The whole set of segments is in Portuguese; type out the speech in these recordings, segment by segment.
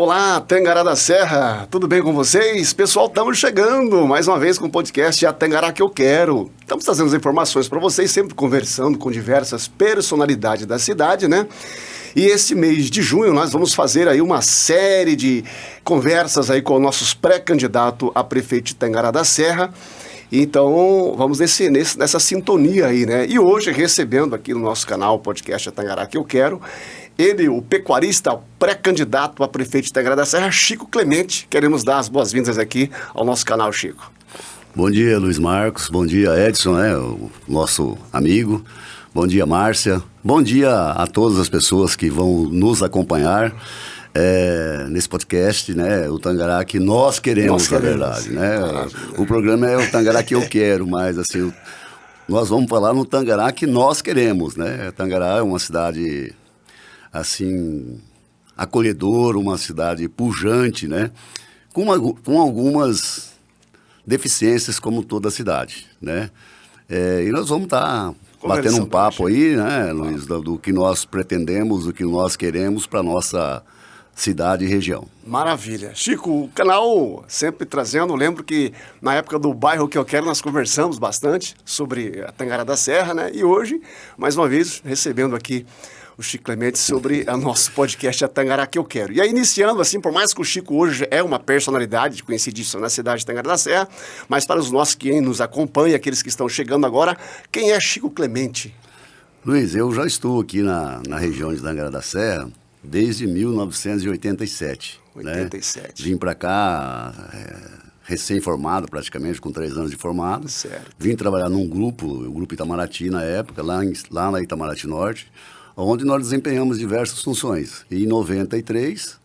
Olá, Tangará da Serra, tudo bem com vocês? Pessoal, estamos chegando mais uma vez com o podcast A Tangará Que Eu Quero. Estamos trazendo as informações para vocês, sempre conversando com diversas personalidades da cidade, né? E esse mês de junho nós vamos fazer aí uma série de conversas aí com nossos pré-candidatos a prefeito de Tangará da Serra. Então, vamos nessa sintonia aí, né? E hoje, recebendo aqui no nosso canal, o podcast A Tangará Que Eu Quero, ele, o pecuarista pré-candidato a prefeito de Tangará da Serra, Chico Clemente. Queremos dar as boas-vindas aqui ao nosso canal, Chico. Bom dia, Luiz Marcos. Bom dia, Edson, né, o nosso amigo. Bom dia, Márcia. Bom dia a todas as pessoas que vão nos acompanhar nesse podcast, né, o Tangará que nós queremos, na verdade, né? O programa é o Tangará Que Eu Quero, mas assim, nós vamos falar no Tangará que nós queremos, né? Tangará é uma cidade, assim, acolhedora, uma cidade pujante, né? Com algumas deficiências, como toda a cidade, né? E nós vamos estar batendo um papo aí, né, Luiz, do que nós pretendemos, do que nós queremos para nossa cidade e região. Maravilha. Chico, o canal sempre trazendo, lembro que na época do Bairro Que Eu Quero nós conversamos bastante sobre a Tangará da Serra, né? E hoje, mais uma vez, recebendo aqui o Chico Clemente sobre o nosso podcast A Tangará Que Eu Quero. E aí, iniciando assim, por mais que o Chico hoje é uma personalidade conhecidíssima na cidade de Tangará da Serra, mas para os nossos que nos acompanham, aqueles que estão chegando agora, quem é Chico Clemente? Luiz, eu já estou aqui na região de Tangará da Serra desde 1987. 87. Né? Vim para cá recém-formado, praticamente, com 3 anos de formado. Certo. Vim trabalhar num grupo, o Grupo Itamaraty na época, lá na Itamaraty Norte, onde nós desempenhamos diversas funções. E em 93,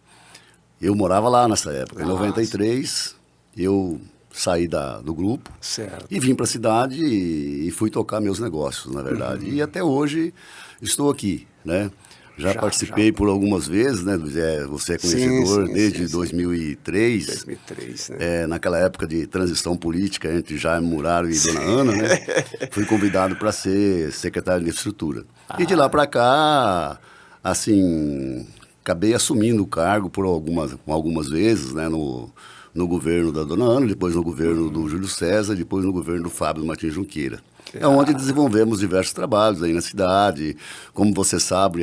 eu morava lá nessa época. Em 93, eu saí do grupo. Certo. E vim para a cidade e fui tocar meus negócios, na verdade. E até hoje estou aqui, né? Já participei por algumas vezes, né? Você é conhecedor desde 2003. 2003, né? Naquela época de transição política entre Jaime Muraro e Dona Ana, né? Fui convidado para ser secretário de infraestrutura. E de lá para cá, assim, acabei assumindo o cargo por algumas vezes, né? No governo da Dona Ana, depois no governo do Júlio César, depois no governo do Fábio Martins Junqueira. É onde desenvolvemos diversos trabalhos aí na cidade, como você sabe,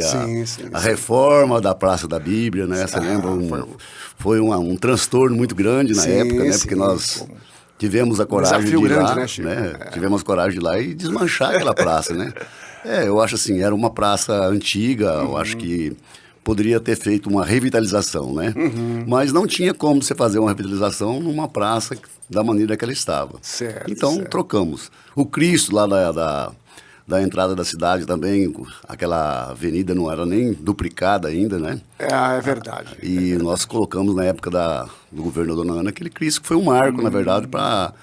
a reforma da Praça da Bíblia, né? Você lembra? Foi um transtorno muito grande na época, né? Porque nós tivemos a coragem de ir lá, né? Tivemos a coragem de ir lá e desmanchar aquela praça, né? Eu acho assim, era uma praça antiga, eu acho que poderia ter feito uma revitalização, né? Mas não tinha como você fazer uma revitalização numa praça da maneira que ela estava. Certo, então, trocamos. O Cristo lá da entrada da cidade também, aquela avenida não era nem duplicada ainda, né? É verdade. E nós colocamos na época do governo da Dona Ana aquele Cristo que foi um marco, na verdade, para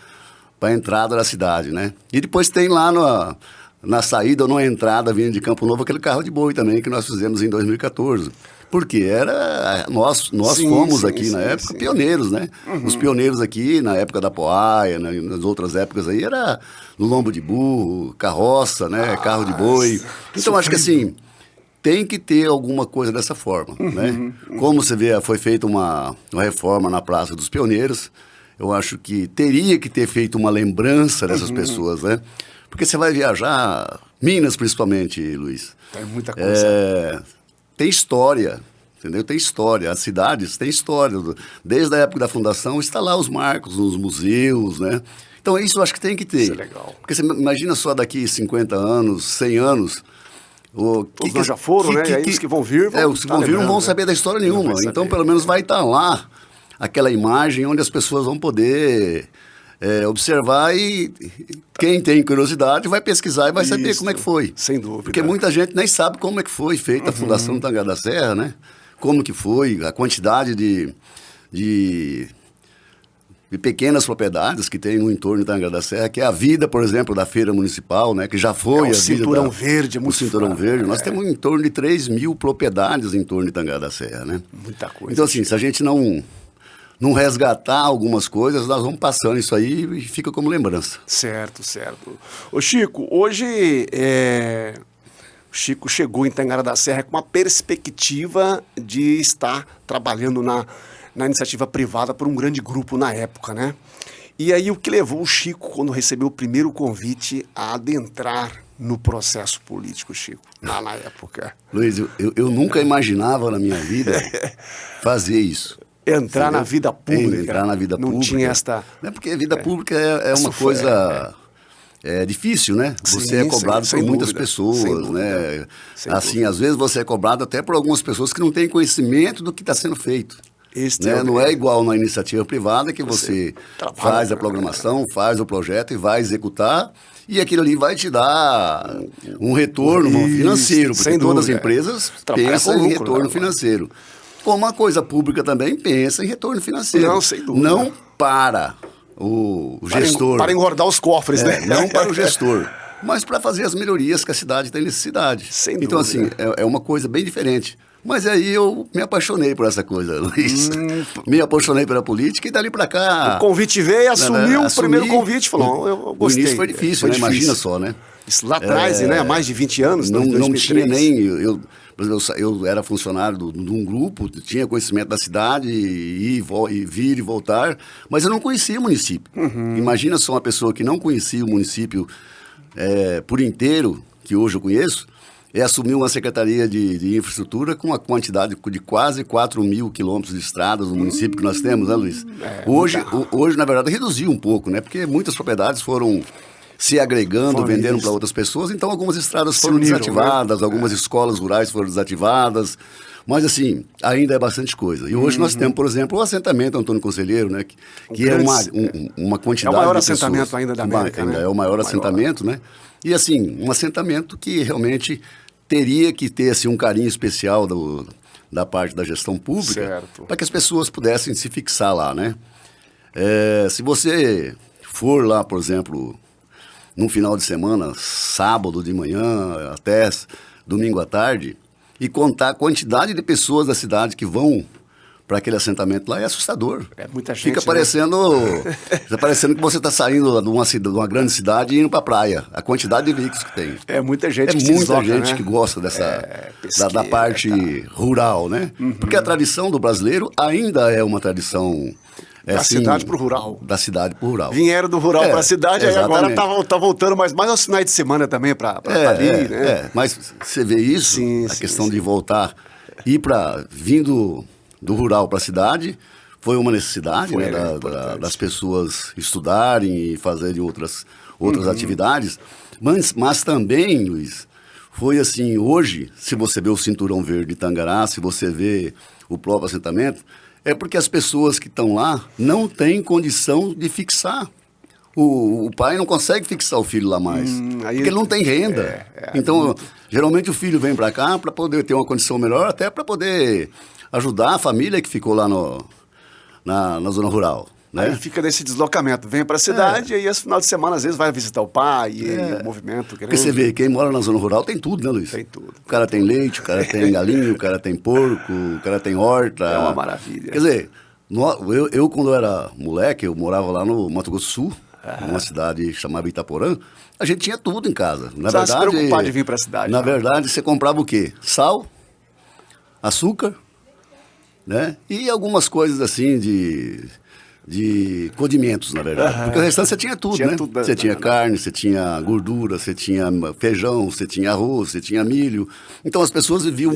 a entrada da cidade, né? E depois tem lá na saída ou na entrada vindo de Campo Novo, aquele carro de boi também que nós fizemos em 2014. Porque nós fomos aqui na época pioneiros, né? Os pioneiros aqui na época da Poaia, né? Nas outras épocas aí era no lombo de burro, carroça, né? Carro de boi. Então acho que assim, tem que ter alguma coisa dessa forma, né? Como você vê, foi feita uma reforma na Praça dos Pioneiros, eu acho que teria que ter feito uma lembrança dessas pessoas, né? Porque você vai viajar, Minas principalmente, Luiz. Tem muita coisa. Tem história, entendeu? Tem história. As cidades têm história. Desde a época da fundação, está lá os marcos, os museus, né? Então, isso eu acho que tem que ter. Isso é legal. Porque você imagina só daqui 50 anos, 100 anos... Todos já foram, né? E aí os que vão vir... Os que vão vir não vão saber da história nenhuma. Então, pelo menos vai estar lá aquela imagem onde as pessoas vão poder... observar e quem tem curiosidade vai pesquisar e vai saber como é que foi. Sem dúvida. Porque muita gente nem sabe como é que foi feita a fundação do Tangará da Serra, né? Como que foi, a quantidade de pequenas propriedades que tem no entorno do Tangará da Serra, que é a vida, por exemplo, da feira municipal, né? Que já foi o Cinturão Verde. O Cinturão Verde. Nós temos em torno de 3.000 propriedades em torno de Tangará da Serra, né? Muita coisa. Então, assim, se a gente não resgatar algumas coisas, nós vamos passando isso aí e fica como lembrança. Certo. Ô Chico, hoje O Chico chegou em Tangará da Serra com uma perspectiva de estar trabalhando na iniciativa privada por um grande grupo na época, né? E aí o que levou o Chico, quando recebeu o primeiro convite, a adentrar no processo político, Chico, lá na época? Luiz, eu nunca imaginava na minha vida fazer isso. Entrar na vida pública. Entrar na vida pública. Não tinha esta... Não é porque a vida pública é uma coisa... É difícil, né? Você é cobrado por muitas pessoas, né? Assim, às vezes você é cobrado até por algumas pessoas que não têm conhecimento do que está sendo feito. Né? Não é igual na iniciativa privada que você faz a programação, faz o projeto e vai executar, e aquilo ali vai te dar um retorno financeiro, porque todas as empresas pensam em retorno financeiro. Como a coisa pública também pensa em retorno financeiro. Não, sem dúvida. Não para o gestor. Para engordar os cofres, né? Não para o gestor, mas para fazer as melhorias que a cidade tem necessidade. Sem então, dúvida. assim, é uma coisa bem diferente. Mas aí eu me apaixonei por essa coisa, Luiz. Me apaixonei pela política e dali para cá... O convite veio, assumiu o primeiro convite, falou, eu gostei. O início foi difícil, né? Imagina só, né? Isso lá atrás, né? Há mais de 20 anos, não tinha nem... Eu era funcionário de um grupo, tinha conhecimento da cidade, vir e voltar, mas eu não conhecia o município. Imagina só uma pessoa que não conhecia o município por inteiro, que hoje eu conheço, assumir uma secretaria de infraestrutura com uma quantidade de quase 4 mil quilômetros de estradas no município que nós temos, né, Luiz? Hoje, na verdade, reduziu um pouco, né? Porque muitas propriedades foram se agregando, vendendo para outras pessoas, então algumas estradas foram desativadas, né? Algumas escolas rurais foram desativadas, mas assim, ainda é bastante coisa. E hoje nós temos, por exemplo, o assentamento Antônio Conselheiro, né? Que é uma quantidade de pessoas. É o maior assentamento ainda da América, né? É o maior assentamento, né? E assim, um assentamento que realmente teria que ter assim, um carinho especial da parte da gestão pública para que as pessoas pudessem se fixar lá, né? Se você for lá, por exemplo, num final de semana, sábado de manhã até domingo à tarde, e contar a quantidade de pessoas da cidade que vão para aquele assentamento lá, é assustador. É muita gente. Fica parecendo, parecendo que você está saindo de uma grande cidade e indo para a praia. A quantidade de veículos que tem. É muita gente que muita gente, né? Que gosta da parte rural, né? Porque a tradição do brasileiro ainda é uma tradição... Da cidade para o rural. Da cidade para o rural. Vieram do rural para a cidade, aí agora tá voltando mais aos finais de semana também para ali, né? Mas você vê isso, a questão de voltar, vindo do rural para a cidade, foi uma necessidade, né, das pessoas estudarem e fazerem outras atividades, mas também, Luiz, foi assim, hoje, se você vê o Cinturão Verde de Tangará, se você vê o próprio assentamento, é porque as pessoas que estão lá não têm condição de fixar. O pai não consegue fixar o filho lá mais, porque ele não tem renda. Então, geralmente o filho vem para cá para poder ter uma condição melhor, até para poder ajudar a família que ficou lá na zona rural. Né? Aí fica nesse deslocamento, vem para a cidade e aí esse final de semana às vezes vai visitar o pai e o movimento. Porque você vê, quem mora na zona rural tem tudo, né, Luiz? Tem tudo. O cara tem leite, o cara tem galinha, o cara tem porco, o cara tem horta. É uma maravilha. Quer dizer, eu quando eu era moleque, eu morava lá no Mato Grosso do Sul, numa cidade chamada Itaporã, a gente tinha tudo em casa. Na verdade, se preocupar de vir para a cidade. Na verdade, você comprava o quê? Sal, açúcar, né? E algumas coisas assim de condimentos, na verdade. Porque o restante você tinha tudo, né? Você tinha carne, você tinha gordura, você tinha feijão, você tinha arroz, você tinha milho. Então as pessoas viviam...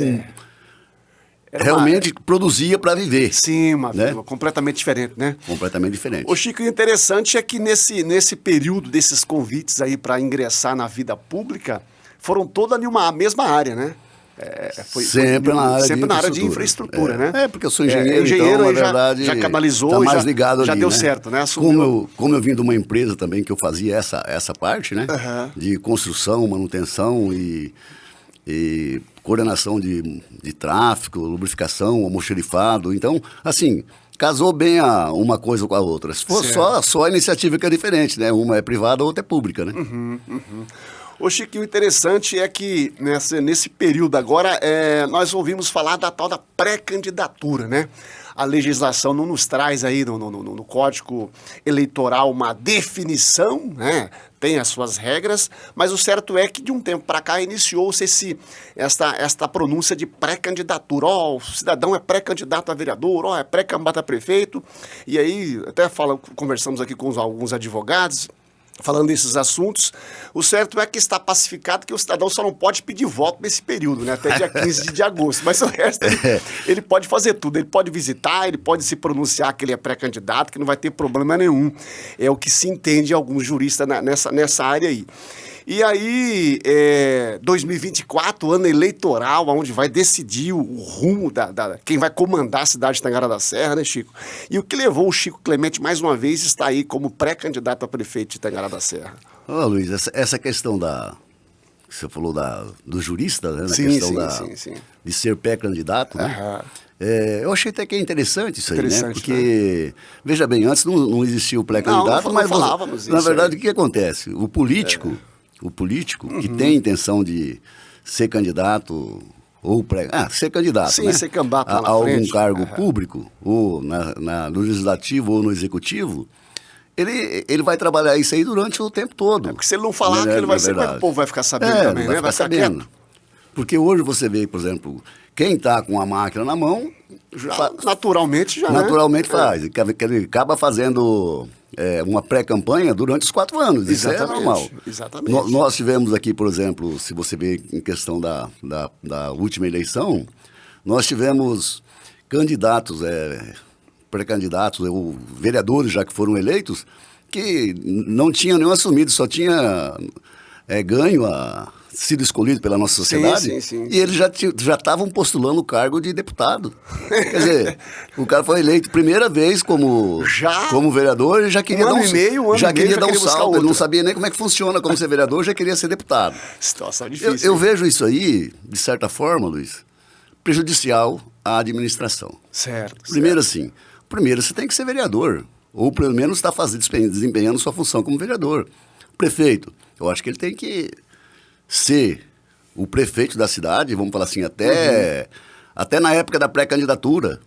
Realmente produzia para viver. Sim, uma vida completamente diferente, né? Completamente diferente. O Chico, o interessante é que nesse período desses convites aí para ingressar na vida pública, foram todas numa mesma área, né? Sempre na área de infraestrutura, né? Porque eu sou engenheiro, então, na verdade, já canalizou, tá mais ligado já ali, deu né? certo, né? Como eu vim de uma empresa também que eu fazia essa parte, né? De construção, manutenção e coordenação de tráfego, lubrificação, almoxerifado. Então, assim, casou bem uma coisa com a outra. Se for só a iniciativa que é diferente, né? Uma é privada, a outra é pública, né? Ô Chiquinho, o interessante é que nesse período agora, nós ouvimos falar da tal da pré-candidatura, né? a legislação não nos traz aí no Código Eleitoral uma definição, né? Tem as suas regras, mas o certo é que de um tempo para cá iniciou-se esta pronúncia de pré-candidatura. O cidadão é pré-candidato a vereador, é pré-candidato a prefeito. E aí, até conversamos aqui com alguns advogados, falando desses assuntos. O certo é que está pacificado que o cidadão só não pode pedir voto nesse período, né? Até dia 15 de agosto. Mas o resto, ele pode fazer tudo. Ele pode visitar, ele pode se pronunciar que ele é pré-candidato, que não vai ter problema nenhum. É o que se entende alguns juristas nessa área aí. E aí, 2024, ano eleitoral, onde vai decidir o rumo quem vai comandar a cidade de Tangará da Serra, né, Chico? E o que levou o Chico Clemente, mais uma vez, está aí como pré-candidato a prefeito de Tangará da Serra. Luiz, essa questão que você falou do jurista, né? Sim. De ser pré-candidato, né? Eu achei até que é interessante isso aí, né? Porque, né? Veja bem, antes não existia o pré-candidato, mas falávamos na verdade, aí. o que acontece? O político que tem a intenção de ser candidato ou ser candidato, sim, né? ser candidato a algum cargo público, ou no legislativo ou no executivo, ele vai trabalhar isso aí durante o tempo todo. Porque se ele não falar que ele vai ser, o povo vai ficar sabendo também, né? Vai ficar sabendo. Quieto. Porque hoje você vê, por exemplo, quem está com a máquina na mão... Naturalmente faz. Ele acaba fazendo uma pré-campanha durante os 4 anos. Isso é normal. Exatamente. Nós tivemos aqui, por exemplo, se você vê em questão da última eleição, nós tivemos candidatos, pré-candidatos, ou vereadores já que foram eleitos, que não tinham nenhum assumido, só tinha ganho sido escolhido pela nossa sociedade, sim. E eles já estavam postulando o cargo de deputado. Quer dizer, o cara foi eleito primeira vez como vereador e já queria dar um salto. Ele não sabia nem como é que funciona como ser vereador, já queria ser deputado. Situação difícil. Eu vejo isso aí, de certa forma, Luiz, prejudicial à administração. Certo. Primeiro você tem que ser vereador, ou pelo menos está desempenhando sua função como vereador. Prefeito, eu acho que ele tem que ser o prefeito da cidade, vamos falar assim, até na época da pré-candidatura,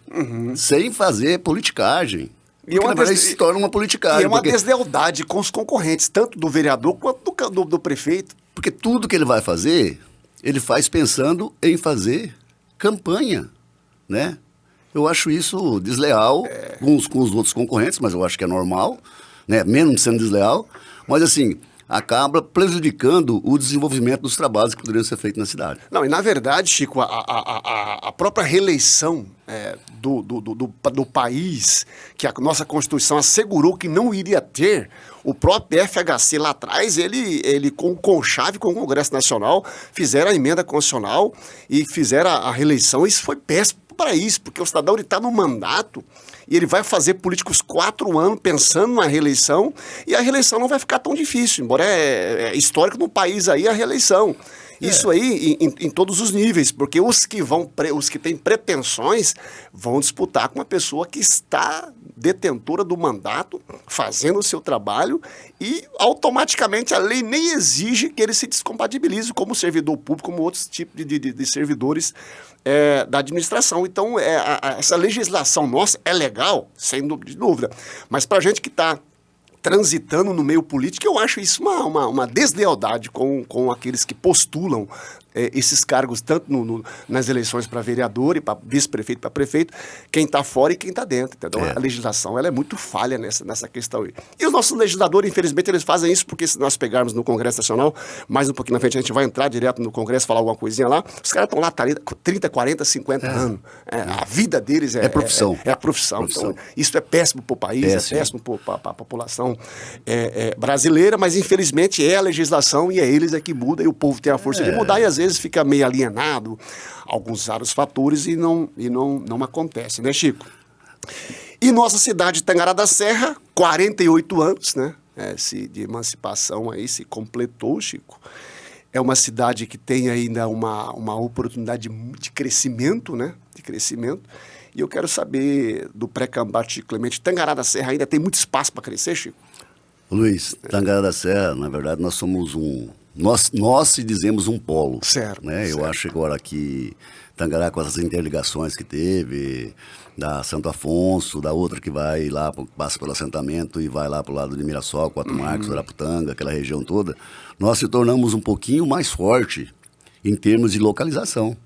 sem fazer politicagem. E na verdade se torna uma politicagem. E é uma deslealdade com os concorrentes, tanto do vereador quanto do prefeito. Porque tudo que ele vai fazer, ele faz pensando em fazer campanha, né? Eu acho isso desleal com os outros concorrentes, mas eu acho que é normal, né? Mesmo sendo desleal, mas assim... acaba prejudicando o desenvolvimento dos trabalhos que poderiam ser feitos na cidade. Não, e na verdade, Chico, a própria reeleição do país, que a nossa Constituição assegurou que não iria ter, o próprio FHC lá atrás, ele com conchave com o Congresso Nacional, fizeram a emenda constitucional e fizeram a reeleição. Isso foi péssimo para isso, porque o cidadão está no mandato e ele vai fazer políticos 4 anos pensando na reeleição, e a reeleição não vai ficar tão difícil, embora é histórico no país aí a reeleição. Isso aí em todos os níveis, porque os que têm pretensões vão disputar com uma pessoa que está detentora do mandato, fazendo o seu trabalho, e automaticamente a lei nem exige que ele se descompatibilize como servidor público, como outros tipos de servidores da administração. Então, essa legislação nossa é legal, sem dúvida, mas para a gente que está transitando no meio político, eu acho isso uma deslealdade com aqueles que postulam esses cargos, tanto nas eleições para vereador e para vice-prefeito, para prefeito, quem está fora e quem está dentro. Então, a legislação ela é muito falha nessa questão aí. E os nossos legisladores, infelizmente, eles fazem isso porque se nós pegarmos no Congresso Nacional, mais um pouquinho na frente, a gente vai entrar direto no Congresso, falar alguma coisinha lá, os caras estão lá 30, 40, 50 anos. A vida deles é profissão. É a profissão. Então, isso é péssimo para o país, é péssimo para a população brasileira, mas infelizmente é a legislação e é eles que muda, e o povo tem a força de mudar, e às vezes fica meio alienado, alguns vários fatores, e não acontece, né, Chico? E nossa cidade, Tangará da Serra, 48 anos, né, de emancipação aí se completou, Chico. É uma cidade que tem ainda uma oportunidade de crescimento, né, e eu quero saber do pré-candidato Chico Clemente, Tangará da Serra ainda tem muito espaço para crescer, Chico? Luiz, Tangará da Serra, na verdade, nós somos nós se dizemos um polo. Certo. Né? Eu acho agora que Tangará, com as interligações que teve, da Santo Afonso, da outra que vai lá, passa pelo assentamento e vai lá para o lado de Mirassol, Quatro Marcos, Araputanga, aquela região toda, nós se tornamos um pouquinho mais forte em termos de localização.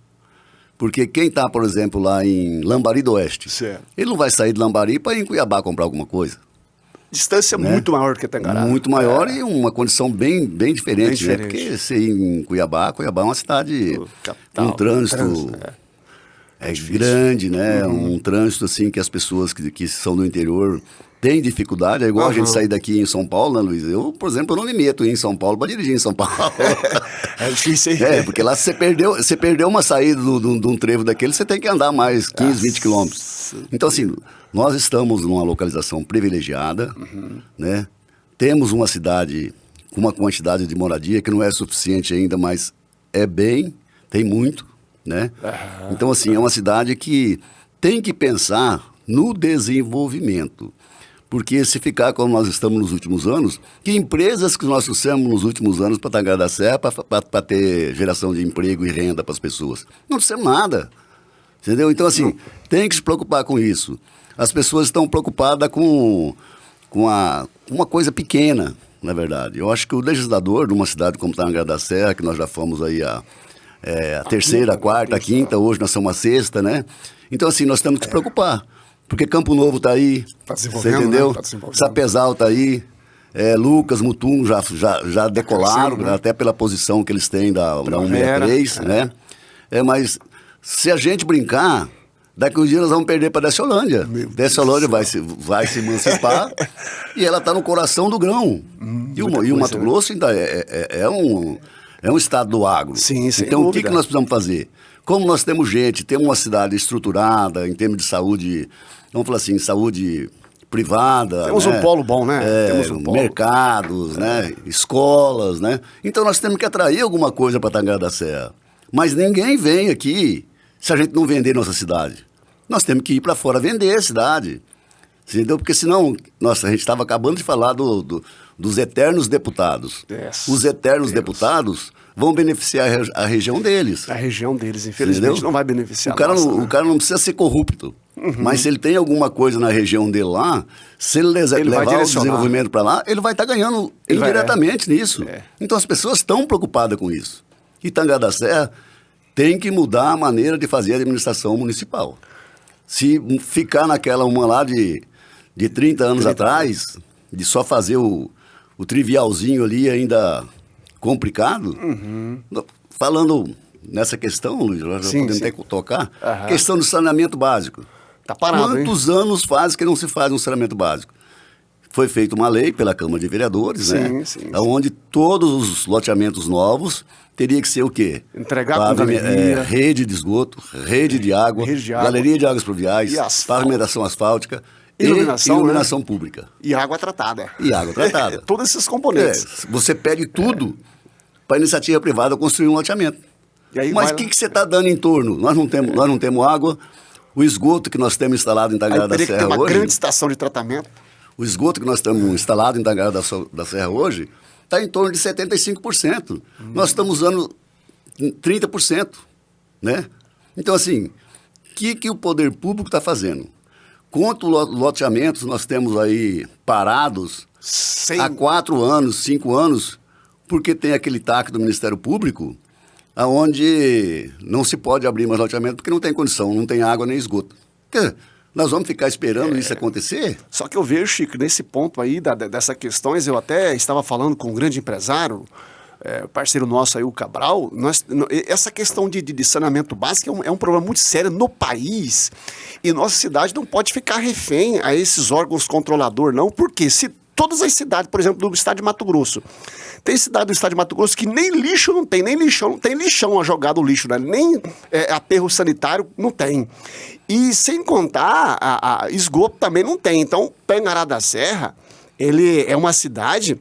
Porque quem está, por exemplo, lá em Lambari do Oeste, certo, ele não vai sair de Lambari para ir em Cuiabá comprar alguma coisa. Distância muito maior do que Tangará. Muito maior e uma condição bem diferente, Bem né? Porque você ir em Cuiabá é uma cidade, capital, um trânsito grande, né? Um trânsito assim que as pessoas que são do interior têm dificuldade. É igual a gente sair daqui em São Paulo, né, Luiz? Eu, por exemplo, eu não me meto em São Paulo para dirigir em São Paulo. É difícil, hein? Porque lá você perdeu uma saída de um trevo daquele, você tem que andar mais 15, 20 quilômetros. Então, assim, nós estamos numa localização privilegiada, né? Temos uma cidade com uma quantidade de moradia que não é suficiente ainda, mas tem muito, né? Então, assim, é uma cidade que tem que pensar no desenvolvimento. Porque se ficar como nós estamos nos últimos anos, que empresas que nós trouxemos nos últimos anos para Tangará da Serra para ter geração de emprego e renda para as pessoas? Não trouxemos nada. Entendeu? Então, assim, tem que se preocupar com isso. As pessoas estão preocupadas com uma coisa pequena, na verdade. Eu acho que o legislador de uma cidade como Tangará da Serra, que nós já fomos aí a terceira, a quarta, a quinta, hoje nós somos a sexta, né? Então, assim, nós temos que se preocupar. Porque Campo Novo está aí, você entendeu? Né? Sapezal está aí, Lucas, Mutum já decolaram, né? Até pela posição que eles têm da 163, né? Mas se a gente brincar, daqui uns dias nós vamos perder para Desciolândia. Desciolândia vai se emancipar e ela está no coração do grão. E o Mato Grosso ainda é um estado do agro. Sim, então, o que nós precisamos fazer? Como nós temos uma cidade estruturada em termos de saúde, vamos falar assim, saúde privada. Temos um polo bom, né? Temos um polo. Mercados, né? Escolas, né? Então nós temos que atrair alguma coisa para Tangará da Serra. Mas ninguém vem aqui se a gente não vender nossa cidade. Nós temos que ir para fora vender a cidade. Entendeu? Porque senão, nossa, a gente estava acabando de falar dos eternos deputados. Os eternos deputados vão beneficiar a região deles. A região deles, infelizmente, entendeu? Não vai beneficiar. O cara não precisa ser corrupto. Mas se ele tem alguma coisa na região dele lá, se ele levar o desenvolvimento para lá, ele vai estar ganhando indiretamente nisso. Então as pessoas estão preocupadas com isso. E Tangará da Serra tem que mudar a maneira de fazer a administração municipal. Se ficar naquela uma lá de 30 anos atrás, de só fazer o trivialzinho ali ainda complicado, falando nessa questão, Luiz, nós já podemos até tocar, questão do saneamento básico. Tá parado, Quantos anos faz que não se faz um saneamento básico? Foi feita uma lei pela Câmara de Vereadores, onde todos os loteamentos novos teria que ser o quê? Entregar com galeria. Rede de esgoto, rede de água, galeria de águas pluviais, pavimentação asfáltica, iluminação pública. E água tratada. Todos esses componentes. Você pede tudo para a iniciativa privada construir um loteamento. Mas o que você está dando em torno? Nós não temos água. O esgoto que nós temos instalado em Tangará da Serra hoje... uma grande estação de tratamento. O esgoto que nós temos instalado em Tangará da Serra hoje está em torno de 75%. Nós estamos usando 30%, né? Então, assim, o que o poder público está fazendo? Quantos loteamentos nós temos aí parados há 4 anos, 5 anos, porque tem aquele TAC do Ministério Público, onde não se pode abrir mais loteamento porque não tem condição, não tem água nem esgoto. Nós vamos ficar esperando isso acontecer? Só que eu vejo, Chico, nesse ponto aí, dessas questões, eu até estava falando com um grande empresário, parceiro nosso aí, o Cabral, essa questão de saneamento básico é um problema muito sério no país, e nossa cidade não pode ficar refém a esses órgãos controladores, não, porque se todas as cidades, por exemplo, do estado de Mato Grosso, tem cidade do estado de Mato Grosso que nem lixo não tem, nem lixão a jogar do lixo, né? Nem aterro sanitário não tem. E sem contar, esgoto também não tem. Então, Tangará da Serra, ele é uma cidade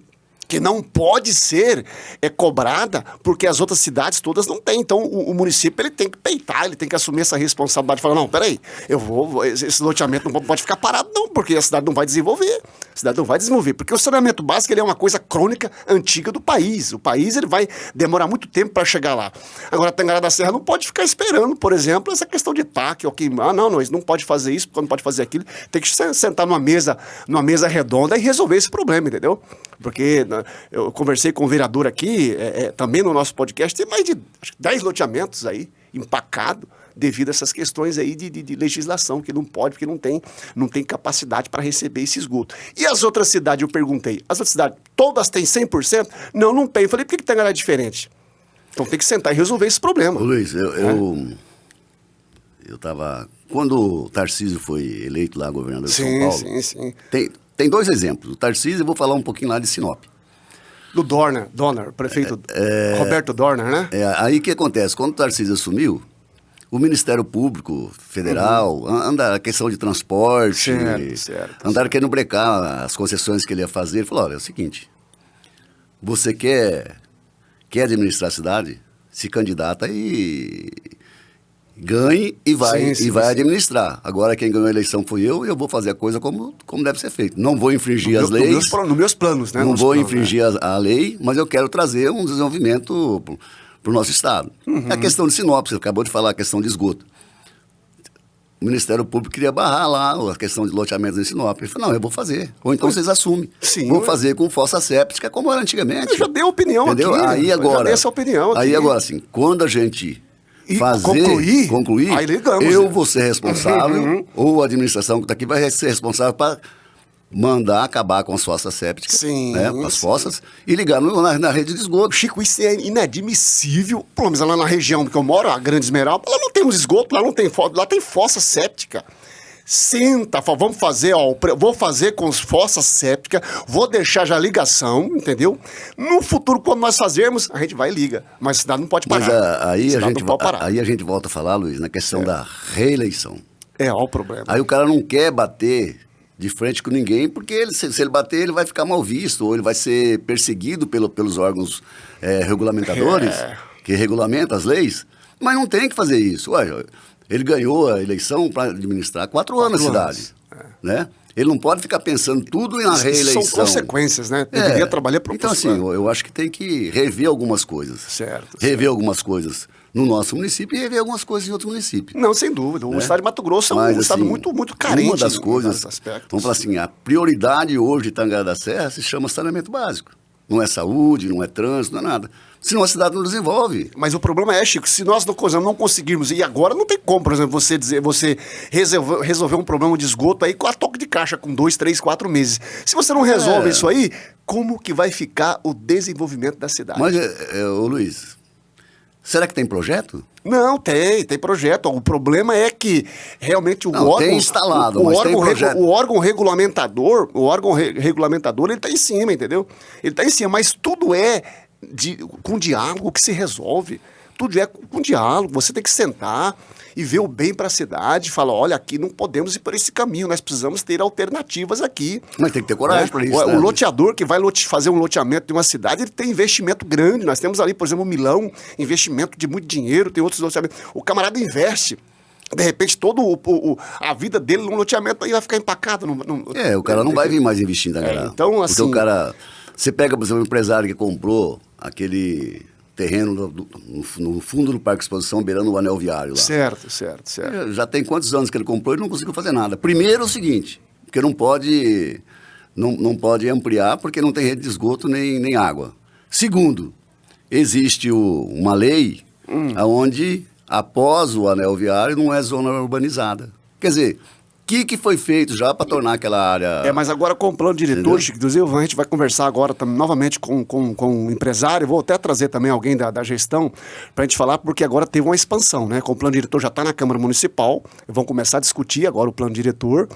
que não pode ser cobrada porque as outras cidades todas não têm. Então, o município ele tem que peitar, ele tem que assumir essa responsabilidade. Falar, não, peraí, esse loteamento não pode ficar parado não, porque a cidade não vai desenvolver. A cidade não vai desenvolver, porque o saneamento básico ele é uma coisa crônica, antiga do país. O país ele vai demorar muito tempo para chegar lá. Agora, a Tangará da Serra não pode ficar esperando, por exemplo, essa questão de TAC, não, eles não pode fazer isso, porque não pode fazer aquilo. Tem que sentar numa mesa redonda e resolver esse problema, entendeu? Porque eu conversei com um vereador aqui, também no nosso podcast, tem mais de 10 loteamentos aí, empacado, devido a essas questões aí de legislação, que não pode, porque não tem capacidade para receber esse esgoto. E as outras cidades, eu perguntei, as outras cidades, todas têm 100%? Não tem. Eu falei, por que Tangará é diferente? Então tem que sentar e resolver esse problema. Ô, Luiz, eu tava... Quando o Tarcísio foi eleito lá governador de São Paulo... Sim. Tem 2 exemplos. O Tarcísio, eu vou falar um pouquinho lá de Sinop. Do Dorner, prefeito Roberto Dorner, né? Aí o que acontece? Quando o Tarcísio assumiu, o Ministério Público Federal, anda a questão de transporte, certo. andaram querendo brecar as concessões que ele ia fazer. Ele falou, olha, é o seguinte, você quer administrar a cidade? Se candidata e ganhe e vai administrar. Agora quem ganhou a eleição foi eu, e eu vou fazer a coisa como deve ser feito. Não vou infringir as leis. Nos meus planos, né? Não vou infringir a lei, mas eu quero trazer um desenvolvimento para o nosso estado. A questão de Sinop, você acabou de falar, a questão de esgoto. O Ministério Público queria barrar lá a questão de loteamentos em Sinop. Ele falou, não, eu vou fazer. Ou então vocês assumem. Vou fazer com fossa séptica, como era antigamente. Eu já dei a opinião aqui. Aí agora, já dei essa opinião aqui. Aí agora, assim, quando a gente concluir, aí ligamos, eu vou ser responsável, ou a administração que está aqui vai ser responsável para mandar acabar com as fossas sépticas, com as fossas, e ligar na rede de esgoto. Chico, isso é inadmissível. Pelo menos lá na região que eu moro, a Grande Esmeralda, lá não temos esgoto, lá tem fossa séptica. Senta, vamos fazer, vou fazer com as fossas sépticas, vou deixar já a ligação, entendeu? No futuro, quando nós fazermos, a gente vai e liga. Mas a cidade não pode parar. Mas aí a gente volta a falar, Luiz, na questão da reeleição. Olha o problema. Aí o cara não quer bater de frente com ninguém, porque se ele bater, ele vai ficar mal visto, ou ele vai ser perseguido pelos órgãos regulamentadores, que regulamentam as leis, mas não tem que fazer isso. Ué, ele ganhou a eleição para administrar 4 anos a cidade, né? Ele não pode ficar pensando tudo na reeleição. São consequências, né? Deveria trabalhar para Então, assim, eu acho que tem que rever algumas coisas. Certo. Rever algumas coisas no nosso município e rever algumas coisas em outros municípios. Não, sem dúvida. O estado de Mato Grosso é um estado muito, muito carente. Uma das coisas, vamos falar assim, a prioridade hoje de Tangará da Serra se chama saneamento básico. Não é saúde, não é trânsito, não é nada. Senão a cidade não desenvolve. Mas o problema é, Chico, se nós não conseguirmos, e agora não tem como, por exemplo, você resolver um problema de esgoto aí com a toque de caixa, com 2, 3, 4 meses. Se você não resolve isso aí, como que vai ficar o desenvolvimento da cidade? Mas, ô Luiz, será que tem projeto? Não, tem projeto. O problema é que realmente o órgão... tem instalado, mas tem projeto. O órgão regulamentador, ele está em cima, entendeu? Ele está em cima, mas tudo com diálogo que se resolve. Tudo é com diálogo. Você tem que sentar e ver o bem para a cidade, falar, olha, aqui não podemos ir por esse caminho, nós precisamos ter alternativas aqui. Mas tem que ter coragem para isso, O loteador que vai fazer um loteamento de uma cidade, ele tem investimento grande. Nós temos ali, por exemplo, o Milão, investimento de muito dinheiro, tem outros loteamentos. O camarada investe. De repente, a vida dele no loteamento aí vai ficar empacado. O cara não vai vir mais investir em Tangará. Então, assim... Porque o cara... Você pega, por exemplo, um empresário que comprou aquele terreno no fundo do Parque Exposição, beirando o anel viário lá. Certo. Já tem quantos anos que ele comprou e não conseguiu fazer nada. Primeiro é o seguinte, porque não pode ampliar porque não tem rede de esgoto nem água. Segundo, existe uma lei onde, após o anel viário, não é zona urbanizada. Quer dizer... O que foi feito já para tornar aquela área... Mas agora com o plano diretor, Chico, inclusive a gente vai conversar agora novamente com um empresário, vou até trazer também alguém da gestão para a gente falar, porque agora teve uma expansão, né? Com o plano diretor já está na Câmara Municipal, vão começar a discutir agora o plano diretor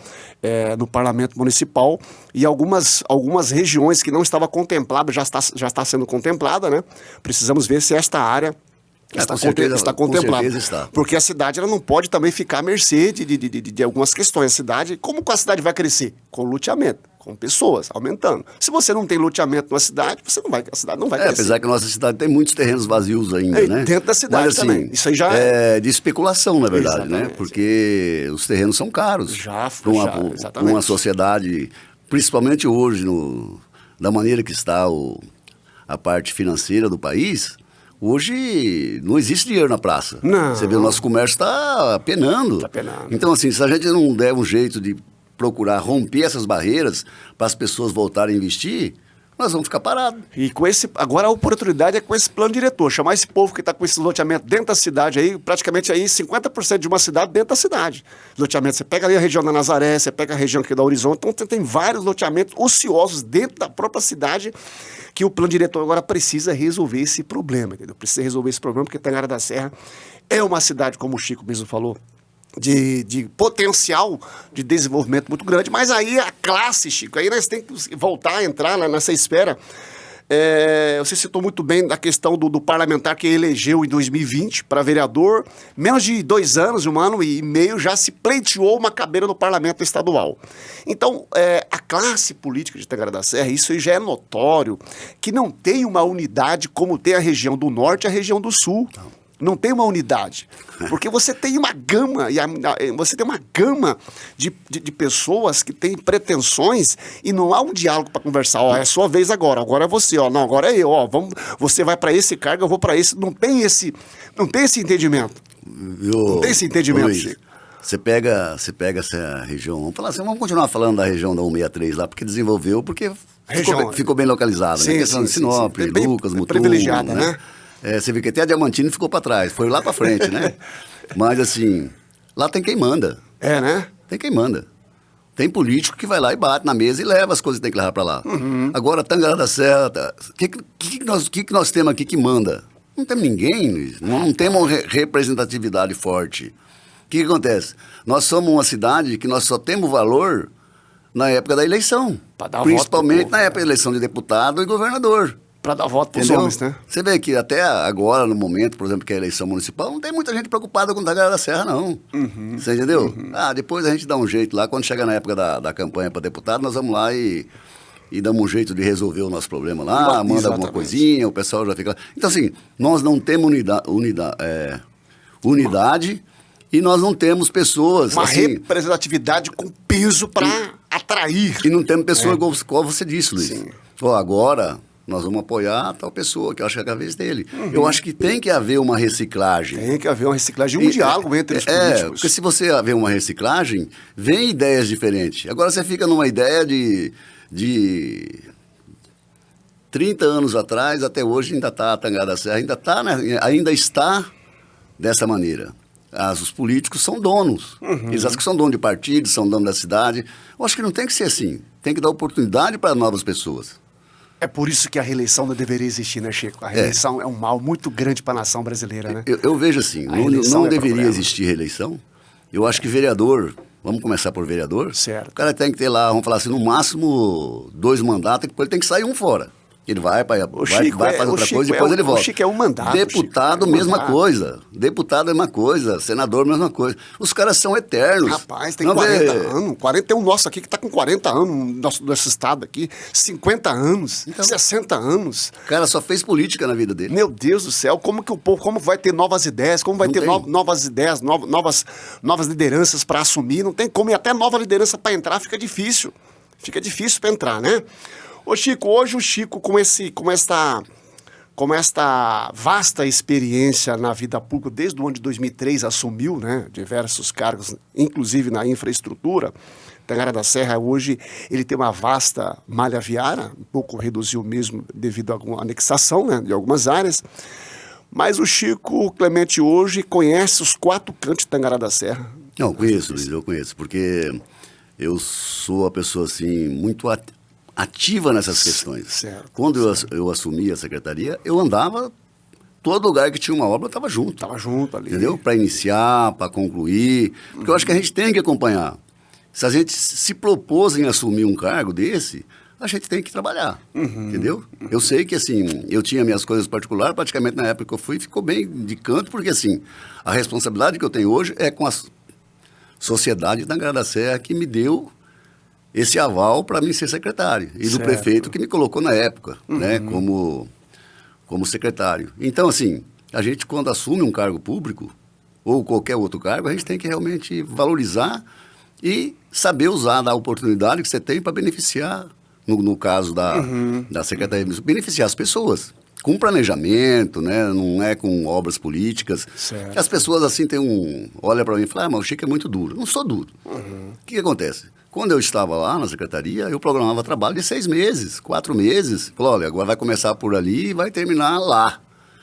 no Parlamento Municipal, e algumas regiões que não estava contemplada, já está sendo contemplada, né? Precisamos ver se esta área... Está contemplado. Porque a cidade ela não pode também ficar à mercê de algumas questões. A cidade, como a cidade vai crescer? Com loteamento. com pessoas, aumentando. Se você não tem loteamento na cidade, a cidade não vai crescer. Apesar que a nossa cidade tem muitos terrenos vazios ainda, né? Dentro da cidade. Mas, assim, também. Isso aí já é de especulação, na verdade, Exatamente. né? Porque os terrenos são caros. Para uma sociedade, principalmente hoje, da maneira que está a parte financeira do país, hoje não existe dinheiro na praça. Não. Você vê, o nosso comércio está penando. Está penando. Então, assim, se a gente não der um jeito de procurar romper essas barreiras para as pessoas voltarem a investir, nós vamos ficar parados. E agora a oportunidade é com esse plano diretor, chamar esse povo que está com esse loteamento dentro da cidade aí, praticamente aí 50% de uma cidade dentro da cidade. Loteamento, você pega ali a região da Nazaré, você pega a região aqui da Horizonte, então tem vários loteamentos ociosos dentro da própria cidade que o plano diretor agora precisa resolver esse problema, entendeu? Precisa resolver esse problema porque Tangará da Serra é uma cidade, como o Chico mesmo falou, de potencial de desenvolvimento muito grande, mas aí a classe, Chico, aí nós temos que voltar a entrar nessa esfera. Você citou muito bem da questão do parlamentar que elegeu em 2020 para vereador, menos de 2 anos, 1 ano e meio, já se pleiteou uma cadeira no parlamento estadual. Então, a classe política de Tangará da Serra, isso aí já é notório, que não tem uma unidade como tem a região do norte e a região do sul. Não tem uma unidade, porque você tem uma gama, de pessoas que têm pretensões e não há um diálogo para conversar. É sua vez agora é você, não, agora é eu, você vai para esse cargo, eu vou para esse. Não tem esse entendimento. Não tem esse entendimento, Luiz, Chico. Você pega essa região, vamos falar assim, vamos continuar falando da região da 163 lá, porque desenvolveu, porque ficou bem localizada, né? Questão de Sinop, Lucas, Mutum, privilegiada, né? Você vê que até a Diamantino ficou para trás, foi lá para frente, né? Mas assim, lá tem quem manda. Né? Tem quem manda. Tem político que vai lá e bate na mesa e leva as coisas que tem que levar para lá. Uhum. Agora, Tangará da Serra, o que nós temos aqui que manda? Não temos ninguém, Luiz. Não temos uma representatividade forte. O que acontece? Nós somos uma cidade que nós só temos valor na época da eleição. Principalmente na época da eleição de deputado e governador. Para dar voto para os homens, né? Você vê que até agora, no momento, por exemplo, que é a eleição municipal, não tem muita gente preocupada com o Tangará da Serra, não. Uhum. Você entendeu? Depois a gente dá um jeito lá, quando chegar na época da campanha para deputado, nós vamos lá e damos um jeito de resolver o nosso problema lá, manda alguma coisinha, o pessoal já fica lá. Então, assim, nós não temos unidade e nós não temos pessoas... Uma assim, representatividade com peso para atrair. E não temos pessoas igual você disse, Luiz. Sim. Agora... nós vamos apoiar tal pessoa, que eu acho que é a vez dele. Eu acho que tem que haver uma reciclagem. Tem que haver uma reciclagem, um diálogo entre os políticos. Porque se você haver uma reciclagem, vem ideias diferentes. Agora você fica numa ideia de 30 anos atrás, até hoje ainda está a Tangará da Serra, ainda está dessa maneira. Os políticos são donos. Eles acham que são donos de partido, são donos da cidade. Eu acho que não tem que ser assim. Tem que dar oportunidade para novas pessoas. É por isso que a reeleição não deveria existir, né, Chico? A reeleição é um mal muito grande para a nação brasileira, né? Eu vejo assim, não deveria existir reeleição. Eu acho que vereador, vamos começar por vereador. Certo. O cara tem que ter lá, vamos falar assim, no máximo 2 mandatos, depois ele tem que sair um fora. Ele vai fazer outra coisa, depois ele volta. O Chico é um mandato. Deputado, mesma coisa. Deputado é uma coisa. Senador, mesma coisa. Os caras são eternos. Rapaz, tem 40 anos. 40 tem um nosso aqui que está com 40 anos, nosso estado aqui. 50 anos, 60 anos. O cara só fez política na vida dele. Meu Deus do céu, como que o povo, como vai ter novas ideias, como vai ter novas ideias, novas lideranças para assumir, não tem como, e até nova liderança para entrar fica difícil. Fica difícil para entrar, né? Ô Chico, hoje o Chico com esta vasta experiência na vida pública, desde o ano de 2003 assumiu, né, diversos cargos, inclusive na infraestrutura, Tangará da Serra hoje ele tem uma vasta malha viária, um pouco reduziu mesmo devido a alguma anexação, né, de algumas áreas, mas o Chico Clemente hoje conhece os 4 cantos de Tangará da Serra. Não, conheço, Luiz, eu conheço, porque eu sou uma pessoa assim, muito ativa nessas questões. Certo, quando eu assumi a secretaria, eu andava, todo lugar que tinha uma obra, eu estava junto. Estava junto ali. Entendeu? Para iniciar, para concluir, porque eu acho que a gente tem que acompanhar. Se a gente se propôs em assumir um cargo desse, a gente tem que trabalhar, entendeu? Eu sei que, assim, eu tinha minhas coisas particulares, praticamente na época que eu fui, ficou bem de canto, porque, assim, a responsabilidade que eu tenho hoje é com a sociedade da Tangará da Serra, que me deu esse aval para mim ser secretário. E do prefeito que me colocou na época, né, como secretário. Então, assim, a gente quando assume um cargo público, ou qualquer outro cargo, a gente tem que realmente valorizar e saber usar da oportunidade que você tem para beneficiar, no caso da Secretaria, beneficiar as pessoas. Com planejamento, né? Não é com obras políticas. Certo. As pessoas assim olha para mim e falam, mas o Chico é muito duro. Não sou duro. O que acontece? Quando eu estava lá na secretaria, eu programava trabalho de 6 meses, 4 meses. Falei, olha, agora vai começar por ali e vai terminar lá.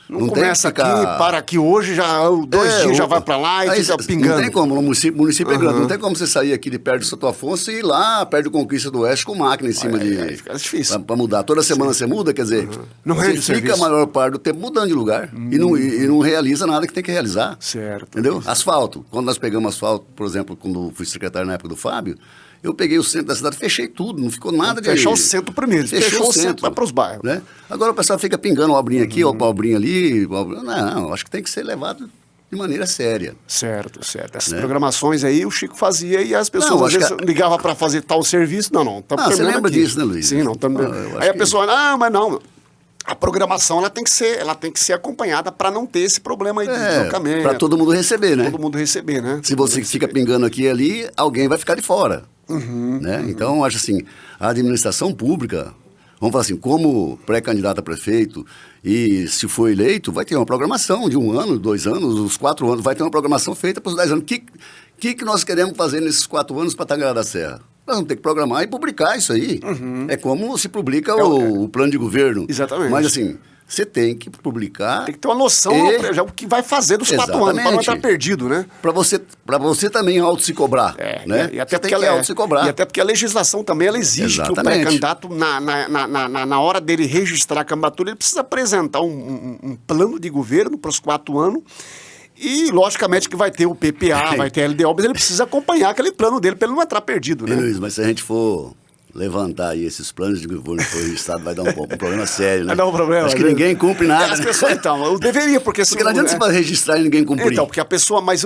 Não começa aqui, para aqui hoje, já 2 dias já vai para lá e fica pingando. Não tem como, o município é grande, não tem como você sair aqui de perto de Santo Afonso e ir lá perto de Conquista do Oeste com máquina em cima fica difícil. Para mudar. Toda semana você muda, quer dizer, não você fica a maior parte do tempo mudando de lugar e não realiza nada que tem que realizar. Certo. Entendeu? Asfalto. Quando nós pegamos asfalto, por exemplo, quando fui secretário na época do Fábio, eu peguei o centro da cidade, fechei tudo, não ficou nada de... Fechou o centro primeiro, fechou o centro, vai para os bairros. Né? Agora o pessoal fica pingando uma obrinha aqui, uma obrinha ali. Não, acho que tem que ser levado de maneira séria. Certo. Essas programações aí o Chico fazia e as pessoas às vezes ligavam para fazer tal serviço. Não. Você lembra disso, né, Luiz? Sim, não. Aí a pessoa, mas não. A programação ela tem que ser acompanhada para não ter esse problema aí de deslocamento. Para todo mundo receber, né? Todo mundo receber, né? Se você fica pingando aqui e ali, alguém vai ficar de fora. Né? Então, acho assim, a administração pública, vamos falar assim, como pré-candidato a prefeito e se for eleito, vai ter uma programação de 1 ano, 2 anos, os 4 anos, vai ter uma programação feita para os 10 anos. O que nós queremos fazer nesses 4 anos para Tangará da Serra? Nós vamos ter que programar e publicar isso aí. É como se publica o plano de governo. Exatamente. Mas assim, você tem que publicar... Tem que ter uma noção já o que vai fazer dos 4 anos, para não estar perdido, né? Para você também se cobrar, né? E até porque se cobrar. E até porque a legislação também ela exige que o pré-candidato, na hora dele registrar a candidatura, ele precisa apresentar um plano de governo para os 4 anos. E, logicamente, que vai ter o PPA, vai ter a LDO, mas ele precisa acompanhar aquele plano dele para ele não entrar perdido, né? Luiz, mas se a gente for levantar aí esses planos de governo que foi registrado, vai dar um problema sério, né? Vai dar um problema. Acho que ninguém cumpre nada. As pessoas, então, eu deveria, porque... Porque não adianta você registrar e ninguém cumprir. Então, porque a pessoa, mas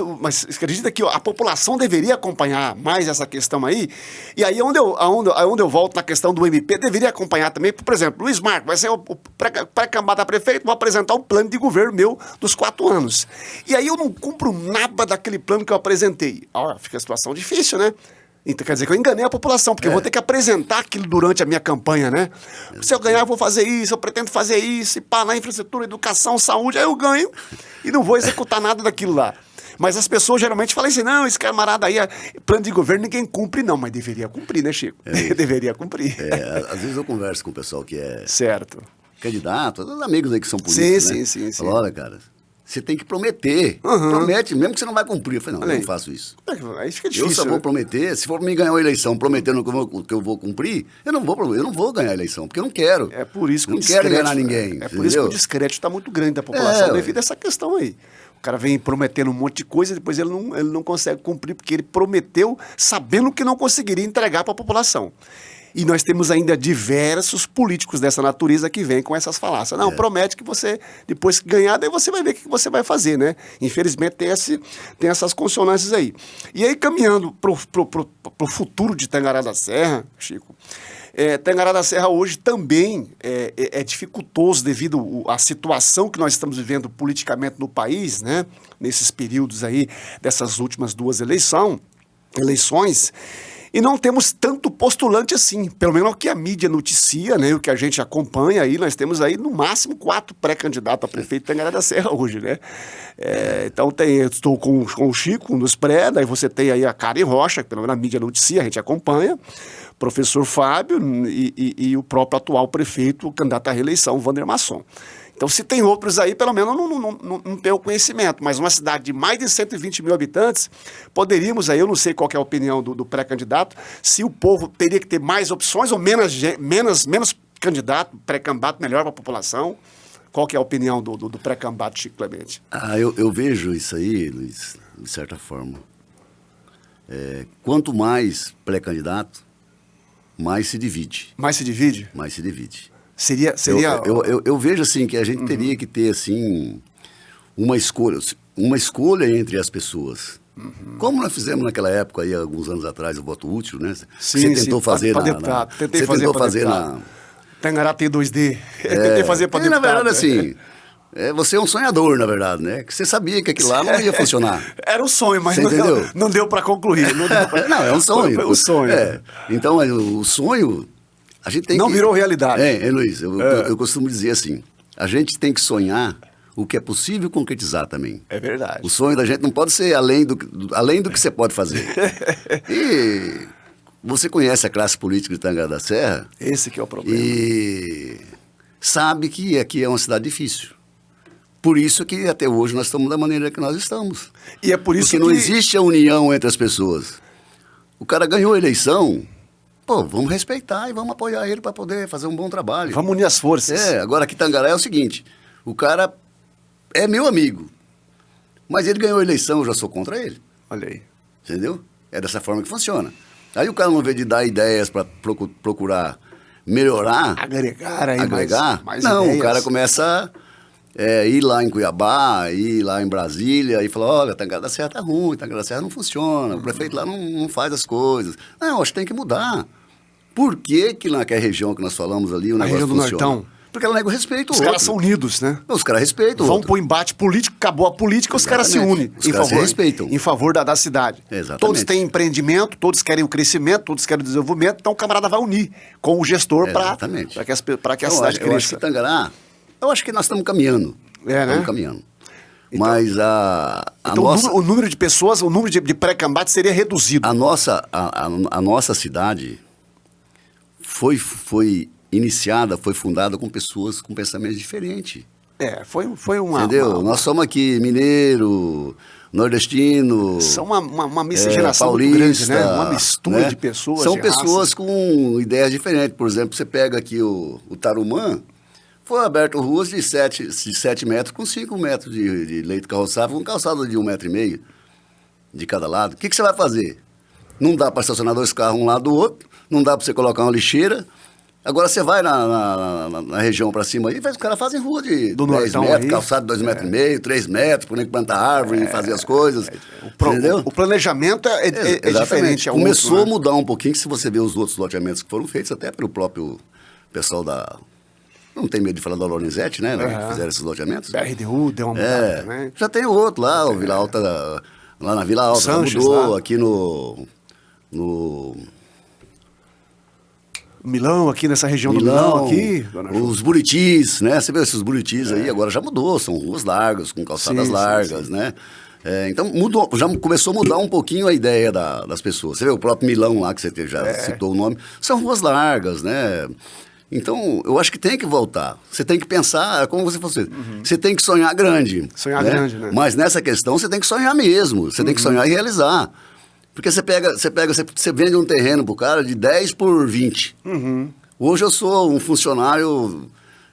acredita que a população deveria acompanhar mais essa questão aí, e aí onde eu volto na questão do MP, deveria acompanhar também, por exemplo, Luiz Marcos vai ser o pré-candidato a prefeito, vou apresentar um plano de governo meu dos 4 anos. E aí eu não cumpro nada daquele plano que eu apresentei. Fica a situação difícil, né? Então, quer dizer que eu enganei a população, porque eu vou ter que apresentar aquilo durante a minha campanha, né? Se eu ganhar, eu vou fazer isso, eu pretendo fazer isso, e pá, na infraestrutura, educação, saúde, aí eu ganho e não vou executar nada daquilo lá. Mas as pessoas geralmente falam assim, não, esse camarada aí, plano de governo, ninguém cumpre, não. Mas deveria cumprir, né, Chico? Deveria cumprir. Às vezes eu converso com o pessoal que é candidato, os amigos aí que são políticos, sim. Fala, olha, cara... Você tem que prometer. Promete, mesmo que você não vai cumprir. Eu falei, não, eu não faço isso. Aí fica difícil. Eu só vou prometer. Se for me ganhar uma eleição prometendo que eu vou cumprir, eu não vou ganhar a eleição, porque eu não quero. É por isso que não quero enganar ninguém. Por isso que o descrédito está muito grande da população devido a essa questão aí. O cara vem prometendo um monte de coisa e depois ele não consegue cumprir, porque ele prometeu sabendo que não conseguiria entregar para a população. E nós temos ainda diversos políticos dessa natureza que vêm com essas falácias. Não, promete que você, depois que ganhar, daí você vai ver o que você vai fazer, né? Infelizmente tem essas consonâncias aí. E aí, caminhando para o futuro de Tangará da Serra, Chico, Tangará da Serra hoje também é dificultoso devido à situação que nós estamos vivendo politicamente no país, né? Nesses períodos aí, dessas últimas 2 eleições, e não temos tanto postulante assim, pelo menos o que a mídia noticia, né, o que a gente acompanha aí, nós temos aí no máximo 4 pré-candidatos a prefeito de Tangará da Serra hoje, né? Então estou com o Chico nos pré, daí você tem aí a Karen Rocha, que pelo menos a mídia noticia, a gente acompanha, professor Fábio e o próprio atual prefeito, o candidato à reeleição, Wander Masson. Então, se tem outros aí, pelo menos não tenho conhecimento, mas uma cidade de mais de 120 mil habitantes, poderíamos aí, eu não sei qual que é a opinião do pré-candidato, se o povo teria que ter mais opções ou menos candidato, pré-candidato, melhor para a população. Qual que é a opinião do pré-candidato Chico Clemente? Eu vejo isso aí, Luiz, de certa forma. Quanto mais pré-candidato, mais se divide. Mais se divide? Mais se divide. Seria... Eu vejo assim que a gente teria que ter assim uma escolha entre as pessoas, Como nós fizemos naquela época, aí, alguns anos atrás, o voto útil, né? Sim, Você tentou fazer pra deputado. Tentei fazer tentou pra fazer deputado. na... Tangará T2D. Tentei fazer para na deputado. verdade, assim, você é um sonhador, na verdade, né? Que você sabia que aquilo lá não ia funcionar. Era um sonho, mas Você entendeu? não deu para concluir. Não, é um sonho. Foi um sonho. Então, o sonho, a gente tem não que... virou realidade. Luiz, eu costumo dizer assim, a gente tem que sonhar o que é possível concretizar também. É verdade. O sonho da gente não pode ser além do que você pode fazer. E você conhece a classe política de Tangará da Serra. Esse que é o problema. E sabe que aqui é uma cidade difícil. Por isso que até hoje nós estamos da maneira que nós estamos. E é por isso Porque não existe a união entre as pessoas. O cara ganhou a eleição, pô, vamos respeitar e vamos apoiar ele para poder fazer um bom trabalho. Vamos unir as forças. Agora aqui em Tangará é o seguinte, o cara é meu amigo, mas ele ganhou a eleição, eu já sou contra ele. Olha aí. Entendeu? É dessa forma que funciona. Aí o cara não vê de dar ideias para procurar melhorar, Agregar aí mais não, ideias. O cara começa a ir lá em Cuiabá, ir lá em Brasília e falar, olha, Tangará da Serra tá ruim, Tangará da Serra não funciona, o prefeito lá não faz as coisas. Não, acho que tem que mudar. Por que naquela região que nós falamos ali o negócio região do funciona? Nortão. Porque ela nega o respeito. Os caras são unidos, né? Os caras respeitam o Vão outro. pro embate político, acabou a política, os caras se unem. Os caras se respeitam. Em favor da cidade. Exatamente. Todos têm empreendimento, todos querem o crescimento, todos querem o desenvolvimento, então o camarada vai unir com o gestor para que a cidade Eu acho que cresça. Tangará, eu acho que nós estamos caminhando. Né? Estamos caminhando. Então, mas então o número de pessoas, o número de pré-combate seria reduzido. A nossa cidade foi iniciada, foi fundada com pessoas com pensamentos diferentes. Foi uma... Entendeu? Nós somos aqui mineiro, nordestino... São uma miscigenação muito grande, né? Uma mistura de pessoas, são de pessoas raças. com ideias diferentes. Por exemplo, você pega aqui o Tarumã, foi aberto ruas de 7 metros com 5 metros de leito calçado, com calçado de 1,5 metro de cada lado. O que você vai fazer? Não dá para estacionar 2 carros um lado do outro, não dá para você colocar uma lixeira. Agora você vai na região para cima aí, os caras fazem rua de do 10 Nortão metros, aí. calçado de 2,5 metros, 3 metros, por nem plantar árvore e fazer as coisas. Entendeu? O planejamento é diferente. Começou a mudar um pouquinho, que se você ver os outros loteamentos que foram feitos, até pelo próprio pessoal da... Não tem medo de falar da Lorenzetti, né? Que fizeram esses loteamentos. BRDU deu uma mudada também. Já tem outro lá, o Vila Alta, lá na Vila Alta, Sanches, mudou, lá. aqui no Milão, aqui nessa região do Milão, aqui. Os Buritis, né? Você vê esses Buritis aí, agora já mudou, são ruas largas, com calçadas largas, né? Então mudou, já começou a mudar um pouquinho a ideia das pessoas. Você vê o próprio Milão lá, que você já citou o nome, são ruas largas, né? Então, eu acho que tem que voltar. Você tem que pensar, como você falou, você tem que sonhar grande. Sonhar grande, né? Mas nessa questão você tem que sonhar mesmo, você tem que sonhar e realizar. Porque você vende um terreno pro cara de 10 por 20. Hoje eu sou um funcionário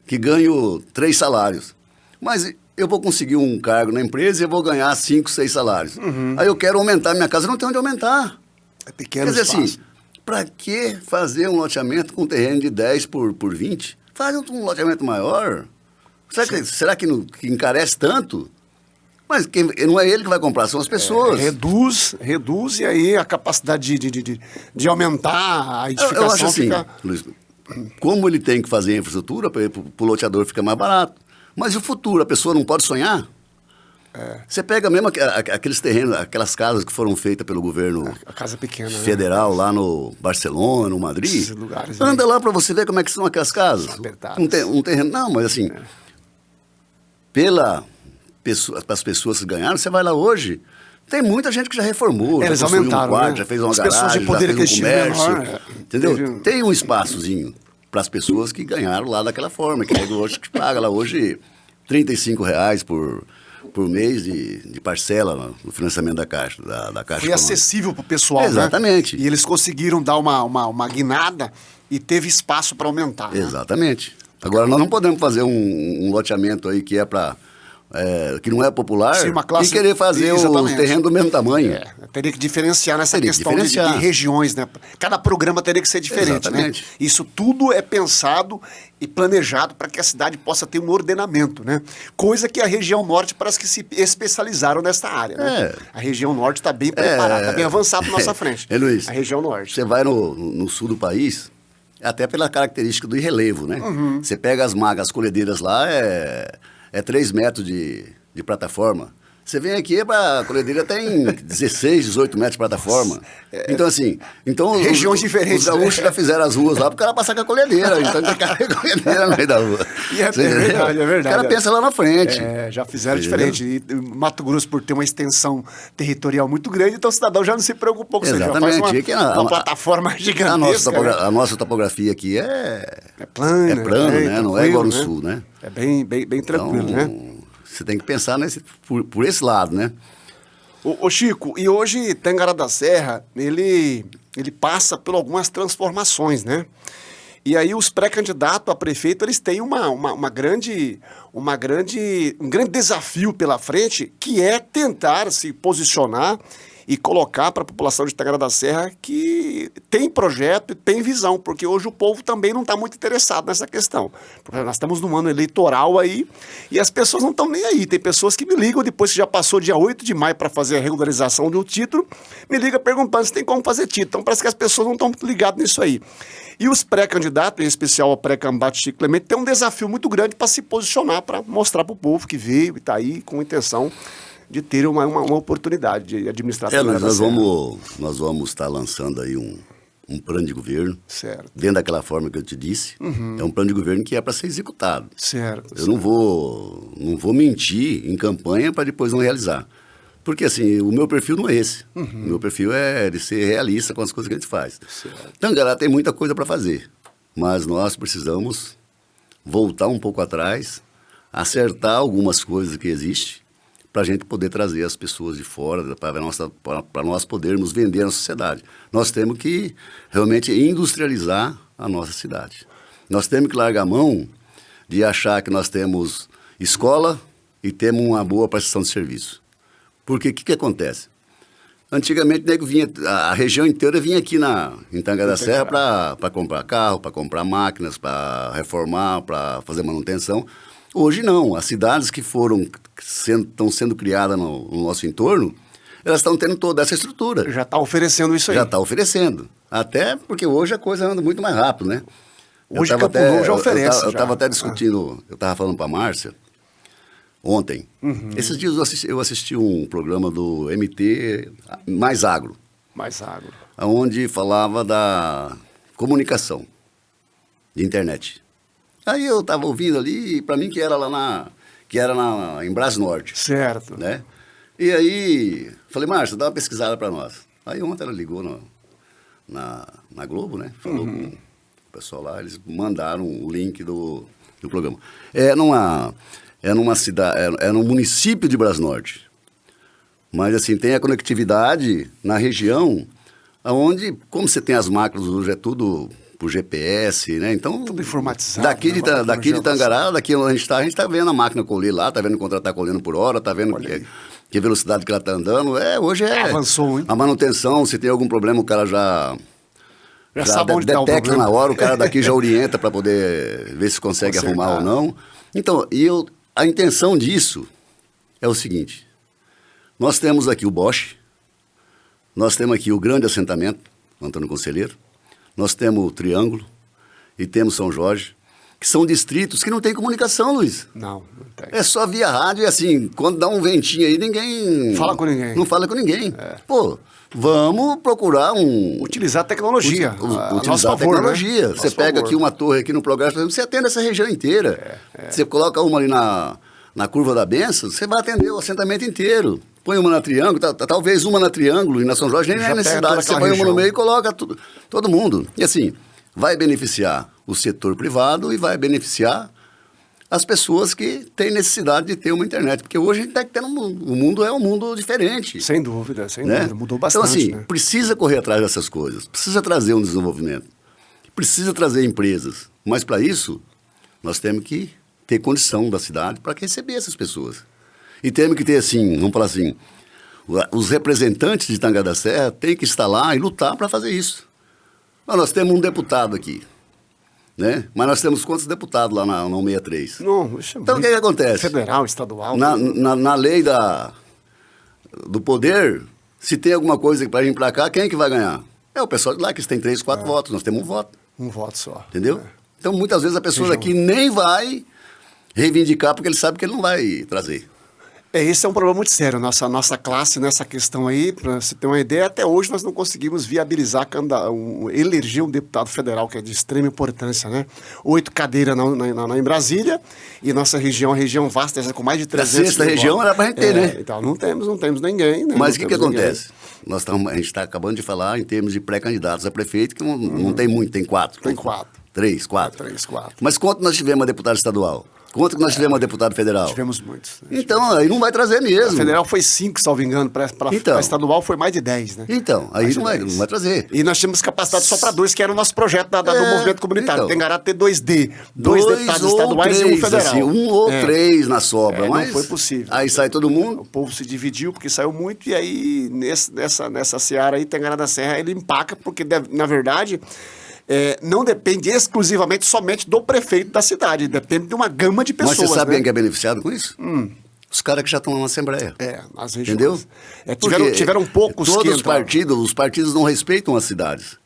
que ganho 3 salários. Mas eu vou conseguir um cargo na empresa e eu vou ganhar 5, 6 salários. Aí eu quero aumentar minha casa, eu não tenho onde aumentar. É pequeno. Quer dizer assim, para que fazer um loteamento com terreno de 10 por 20? Faz um loteamento maior. Será que encarece tanto? Mas não é ele que vai comprar, são as pessoas. Reduz e aí a capacidade de aumentar a edificação eu acho assim, fica... Luiz, como ele tem que fazer a infraestrutura, para o loteador ficar mais barato. Mas e o futuro? A pessoa não pode sonhar? Você pega mesmo aqueles terrenos, aquelas casas que foram feitas pelo governo A casa pequena, federal, lá no Barcelona, no Madrid. Esses lugares Anda lá para você ver como é que são aquelas casas. Um terreno, não, mas assim, para as pessoas que ganharam, você vai lá hoje, tem muita gente que já reformou, eles já construiu aumentaram, um quarto, né? já fez uma As pessoas garagem, de poder já fez um aquisitivo comércio, menor, entendeu? Tem um espaçozinho para as pessoas que ganharam lá daquela forma, que hoje que paga lá hoje R$35 por mês de parcela no financiamento da Caixa. Da Caixa Foi acessível para o pessoal, exatamente. Né? E eles conseguiram dar uma guinada e teve espaço para aumentar. Exatamente. Né? Agora, nós não podemos fazer um loteamento aí que é para que não é popular, Sim, uma classe... e querer fazer o terreno do mesmo tamanho. Teria que diferenciar nessa questão de regiões, né? Cada programa teria que ser diferente, exatamente, né? Isso tudo é pensado e planejado para que a cidade possa ter um ordenamento, né? Coisa que a região norte parece que se especializaram nessa área, né? A região norte está bem preparada, está bem avançada na nossa frente. Luiz, a região norte. Você vai no sul do país, até pela característica do relevo, né? Você pega as colhedeiras lá, é 3 metros de plataforma. Você vem aqui, a colhedeira tem 16, 18 metros de plataforma. Então, assim... regiões diferentes. Os gaúchos já fizeram as ruas lá para o cara passar com a colhedeira. Então, tem cara com a colhedeira no meio da rua. É verdade. O cara pensa lá na frente. Já fizeram diferente. E Mato Grosso, por ter uma extensão territorial muito grande, então o cidadão já não se preocupou com isso. Exatamente. Já faz uma plataforma gigantesca. A nossa topografia aqui é plana. Né? Não é igual no sul, né? É bem tranquilo, né? Você tem que pensar por esse lado, né? Ô Chico, e hoje Tangará da Serra, ele passa por algumas transformações, né? E aí os pré-candidatos a prefeito, eles têm um grande desafio pela frente, que é tentar se posicionar e colocar para a população de Tangará da Serra que tem projeto e tem visão, porque hoje o povo também não está muito interessado nessa questão. Porque nós estamos num ano eleitoral aí e as pessoas não estão nem aí. Tem pessoas que me ligam depois que já passou dia 8 de maio para fazer a regularização de um título, me liga perguntando se tem como fazer título. Então parece que as pessoas não estão ligadas nisso aí. E os pré-candidatos, em especial o pré-candidato Chico Clemente, tem um desafio muito grande para se posicionar, para mostrar para o povo que veio e está aí com intenção de ter uma oportunidade de administrar a nós vamos estar lançando aí um plano de governo, certo, dentro daquela forma que eu te disse. É um plano de governo que é para ser executado. Certo. Eu não vou mentir em campanha para depois não realizar. Porque, assim, o meu perfil não é esse. O meu perfil é de ser realista com as coisas que a gente faz. Certo. Tangará tem muita coisa para fazer, mas nós precisamos voltar um pouco atrás, acertar algumas coisas que existem, para a gente poder trazer as pessoas de fora, para nós podermos vender na sociedade. Nós temos que realmente industrializar a nossa cidade. Nós temos que largar a mão de achar que nós temos escola e temos uma boa prestação de serviço. Porque o que acontece? Antigamente a região inteira vinha aqui em Tangará da Serra para comprar carro, para comprar máquinas, para reformar, para fazer manutenção. Hoje não, as cidades que estão sendo criadas no nosso entorno, elas estão tendo toda essa estrutura. Já está oferecendo isso aí. Já está oferecendo. Até porque hoje a coisa anda muito mais rápido, né? Hoje Campo Novo já oferece. Eu estava até discutindo, eu estava falando para a Márcia, ontem. Esses dias eu assisti um programa do MT Mais Agro. Mais Agro. Onde falava da comunicação de internet. Aí eu estava ouvindo ali, para mim que era em Brasnorte. Certo. Né? E aí, falei, Márcia, dá uma pesquisada para nós. Aí ontem ela ligou na Globo, né? Falou com o pessoal lá, eles mandaram o link do programa. É numa cidade, é no município de Brasnorte. Mas assim, tem a conectividade na região, onde, como você tem as máquinas hoje, é tudo por GPS, né? Então, tudo informatizado. Daqui de Tangará, daqui onde a gente está vendo a máquina colher lá, está vendo quanto ela está colhendo por hora, está vendo que velocidade que ela está andando. Hoje avançou, hein? A manutenção, se tem algum problema, o cara já sabe onde detecta na hora, o cara daqui já orienta para poder ver se consegue arrumar ou não. Então, a intenção disso é o seguinte, nós temos aqui o Bosch, nós temos aqui o Grande Assentamento, Antônio Conselheiro, nós temos o Triângulo e temos São Jorge, que são distritos que não tem comunicação, Luiz. Não tem. É só via rádio e assim, quando dá um ventinho aí, ninguém... Fala com ninguém. Não fala com ninguém. Pô, vamos procurar utilizar a tecnologia. Utilizar a tecnologia. Né? Você pega aqui uma torre aqui no Progresso, por exemplo, você atende essa região inteira. Você coloca uma ali na Curva da Benção, você vai atender o assentamento inteiro. Põe uma na Triângulo, talvez uma na Triângulo e na São Jorge, nem é necessidade. Você põe uma no meio e coloca todo mundo. E assim, vai beneficiar o setor privado e vai beneficiar as pessoas que têm necessidade de ter uma internet. Porque hoje a gente está tendo o mundo é um mundo diferente. Sem dúvida, mudou bastante. Então assim, precisa correr atrás dessas coisas, precisa trazer um desenvolvimento, precisa trazer empresas. Mas para isso, nós temos que ter condição da cidade para receber essas pessoas. E temos que ter, assim, vamos falar assim, os representantes de Tangará da Serra têm que estar lá e lutar para fazer isso. Nós temos um deputado aqui, né? Mas nós temos quantos deputados lá na 163? Não, então, o que acontece? Federal, estadual. Na lei do poder, se tem alguma coisa para vir para cá, quem é que vai ganhar? É o pessoal de lá, que tem 3, 4 votos. Nós temos um voto. Um voto só. Entendeu? Então, muitas vezes, a pessoa aqui nem vai reivindicar, porque ele sabe que ele não vai trazer. Esse é um problema muito sério. Nossa classe, nessa questão aí, para você ter uma ideia, até hoje nós não conseguimos viabilizar, eleger um deputado federal, que é de extrema importância, né? 8 cadeiras em Brasília, e nossa região, a região vasta, com mais de 300 A 6ª região era pra gente ter, né? Então, não temos ninguém, né? Mas o que acontece? A gente está acabando de falar em termos de pré-candidatos a prefeito, que não tem muito, tem 4. Tem 4. 3, 4. 3, 4. Mas quanto nós tivemos a deputada estadual? Quanto que nós tivemos a deputada federal? Tivemos muitos. Então, aí não vai trazer mesmo. A federal foi 5, salvo engano, para a estadual foi mais de 10, né? Então, aí não vai trazer. E nós tínhamos capacidade só para 2, que era o nosso projeto do movimento comunitário. Então, Tangará ter 2D, 2 deputados estaduais 3, e 1 federal. Assim, 1 ou 3 na sobra, mas não foi possível. Aí sai todo mundo. O povo se dividiu porque saiu muito, e aí nessa seara aí, Tangará da Serra, ele empaca, porque na verdade... não depende exclusivamente somente do prefeito da cidade, depende de uma gama de pessoas. Mas você sabe quem quem é beneficiado com isso? Os caras que já estão na Assembleia. Nas regiões. Entendeu? Tiveram poucos todos os partidos não respeitam as cidades.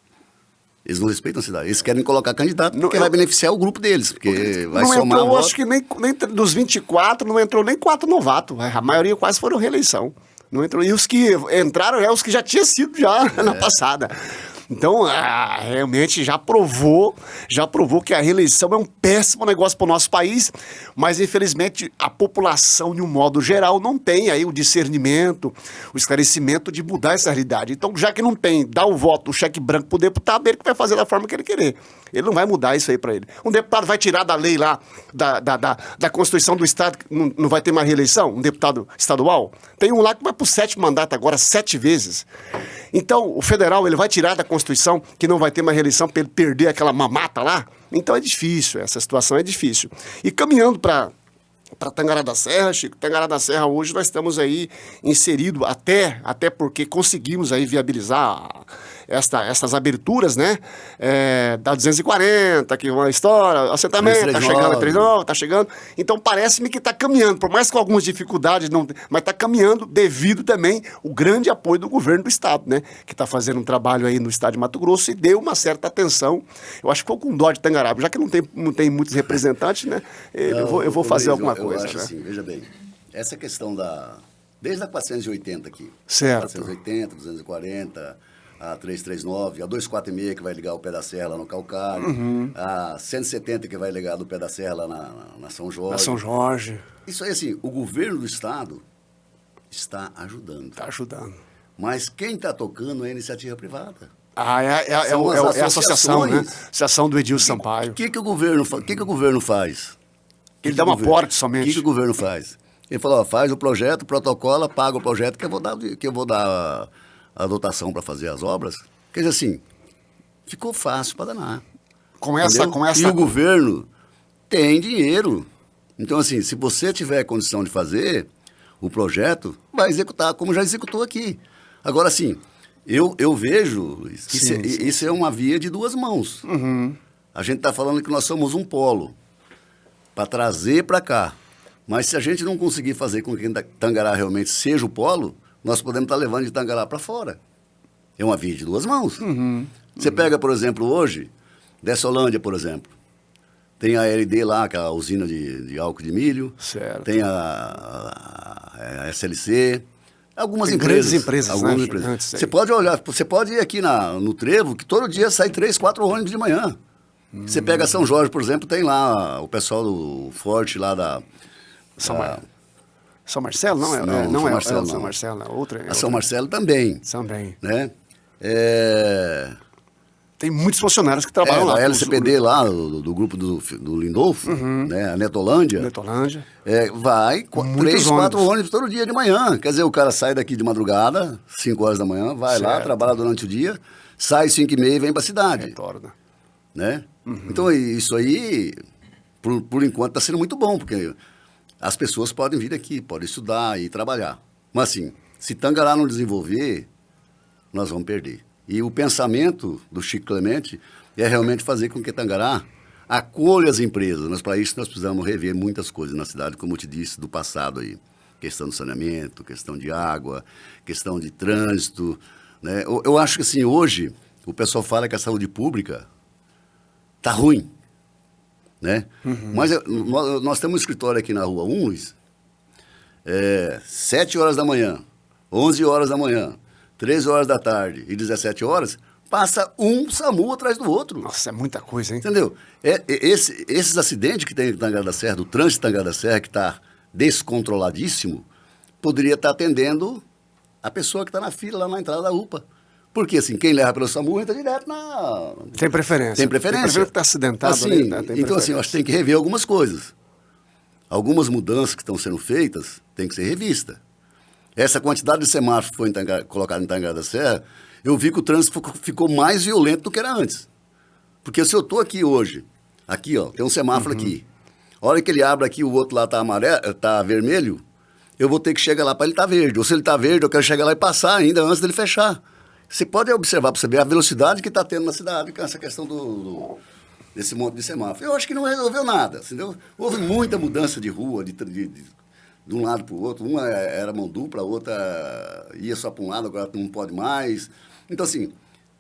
Eles não respeitam a cidade. Eles querem colocar candidato porque vai beneficiar o grupo deles, porque vai somar entrou, voto. Acho que nem dos 24 não entrou nem 4 novatos. A maioria quase foram reeleição. Não entrou. E os que entraram é os que já tinham sido na passada. Então, realmente já provou que a reeleição é um péssimo negócio para o nosso país, mas infelizmente a população, de um modo geral, não tem aí o discernimento, o esclarecimento de mudar essa realidade. Então, já que não tem, dá o voto, o cheque branco para o deputado, ele que vai fazer da forma que ele querer. Ele não vai mudar isso aí para ele. Um deputado vai tirar da lei lá, da Constituição do Estado, que não vai ter mais reeleição? Um deputado estadual? Tem um lá que vai para o 7º mandato agora, 7 vezes. Então, o federal, ele vai tirar da Constituição que não vai ter mais reeleição para ele perder aquela mamata lá? Então é difícil, essa situação é difícil. E caminhando para Tangará da Serra, Chico, Tangará da Serra hoje nós estamos aí inseridos, até porque conseguimos aí viabilizar essas aberturas, né? Da 240, que é uma história, assentamento, está chegando, a 39, está chegando. Então parece-me que está caminhando, por mais que com algumas dificuldades, mas está caminhando devido também o grande apoio do governo do estado, né? Que está fazendo um trabalho aí no estado de Mato Grosso e deu uma certa atenção. Eu acho que ficou com dó de Tangará, já que não tem muitos representantes, né? Eu vou fazer alguma coisa. Eu acho assim, veja bem, essa questão desde a 480 aqui. Certo. 480, 240... a 339, a 246 que vai ligar o Pé da Serra lá no Calcário, a 170 que vai ligar do Pé da Serra lá na São Jorge. Na São Jorge. Isso aí, assim, o governo do estado está ajudando. Está ajudando. Mas quem está tocando é a iniciativa privada. É a associação, né? Associação do Edilson Sampaio. O que o governo faz? Ele dá um aporte somente. O que o governo faz? Ele falou, faz o projeto, protocola, paga o projeto que eu vou dar a dotação para fazer as obras. Quer dizer assim, ficou fácil para danar. Com essa... E o governo tem dinheiro. Então, assim, se você tiver condição de fazer o projeto, vai executar, como já executou aqui. Agora, assim, eu vejo que isso é uma via de 2 mãos. A gente está falando que nós somos um polo para trazer para cá. Mas se a gente não conseguir fazer com que Tangará realmente seja o polo, nós podemos estar levando de Tangará para fora. É uma via de 2 mãos. Você pega, por exemplo, hoje, Dessolândia, por exemplo. Tem a LD lá, que é a usina de álcool de milho. Certo. Tem a SLC. Algumas empresas. Algumas empresas. Você pode olhar, você pode ir aqui no Trevo, que todo dia sai 3, 4 ônibus de manhã. Você pega São Jorge, por exemplo, tem lá o pessoal do Forte lá da... São Marcelo? Não é São Marcelo, é outra. A São Marcelo também. Também. Né? Tem muitos funcionários que trabalham lá. A LCPD lá, do grupo do Lindolfo, né? A Netolândia. Vai 3, 4 ônibus todo dia de manhã. Quer dizer, o cara sai daqui de madrugada, 5 horas da manhã, vai lá, trabalha durante o dia, sai 5h30 e vem para a cidade. Retorna. Né? Então, isso aí, por enquanto, está sendo muito bom, porque as pessoas podem vir aqui, podem estudar e trabalhar. Mas assim, se Tangará não desenvolver, nós vamos perder. E o pensamento do Chico Clemente é realmente fazer com que Tangará acolha as empresas. Mas para isso nós precisamos rever muitas coisas na cidade, como eu te disse, do passado aí. Questão do saneamento, questão de água, questão de trânsito, né? Eu acho que assim, hoje, o pessoal fala que a saúde pública está ruim, né? Mas nós temos um escritório aqui na Rua 1, Luiz, 7 horas da manhã, 11 horas da manhã, 13 horas da tarde e 17 horas, passa um SAMU atrás do outro. Nossa, é muita coisa, hein? Entendeu? Esses acidentes que tem em Tangará da Serra, do trânsito de Tangará da Serra, que está descontroladíssimo, poderia estar atendendo a pessoa que está na fila lá na entrada da UPA. Porque, assim, quem leva pelo SAMU entra direto na... Tem preferência. Tem preferência. Tem que estar acidentado assim, ali, né? Então, assim, eu acho que tem que rever algumas coisas. Algumas mudanças que estão sendo feitas têm que ser revistas. Essa quantidade de semáforos que foi colocada em Tangará da Serra, eu vi que o trânsito ficou mais violento do que era antes. Porque se eu estou aqui hoje, aqui, ó, tem um semáforo aqui. A hora que ele abre aqui, o outro lá está tá vermelho, eu vou ter que chegar lá para ele estar verde. Ou se ele está verde, eu quero chegar lá e passar ainda antes dele fechar. Você pode observar para você ver a velocidade que está tendo na cidade com essa questão desse monte de semáforo. Eu acho que não resolveu nada, entendeu? Houve muita mudança de rua, de um lado para o outro. Uma era mão dupla, a outra ia só para um lado, agora não pode mais. Então, assim,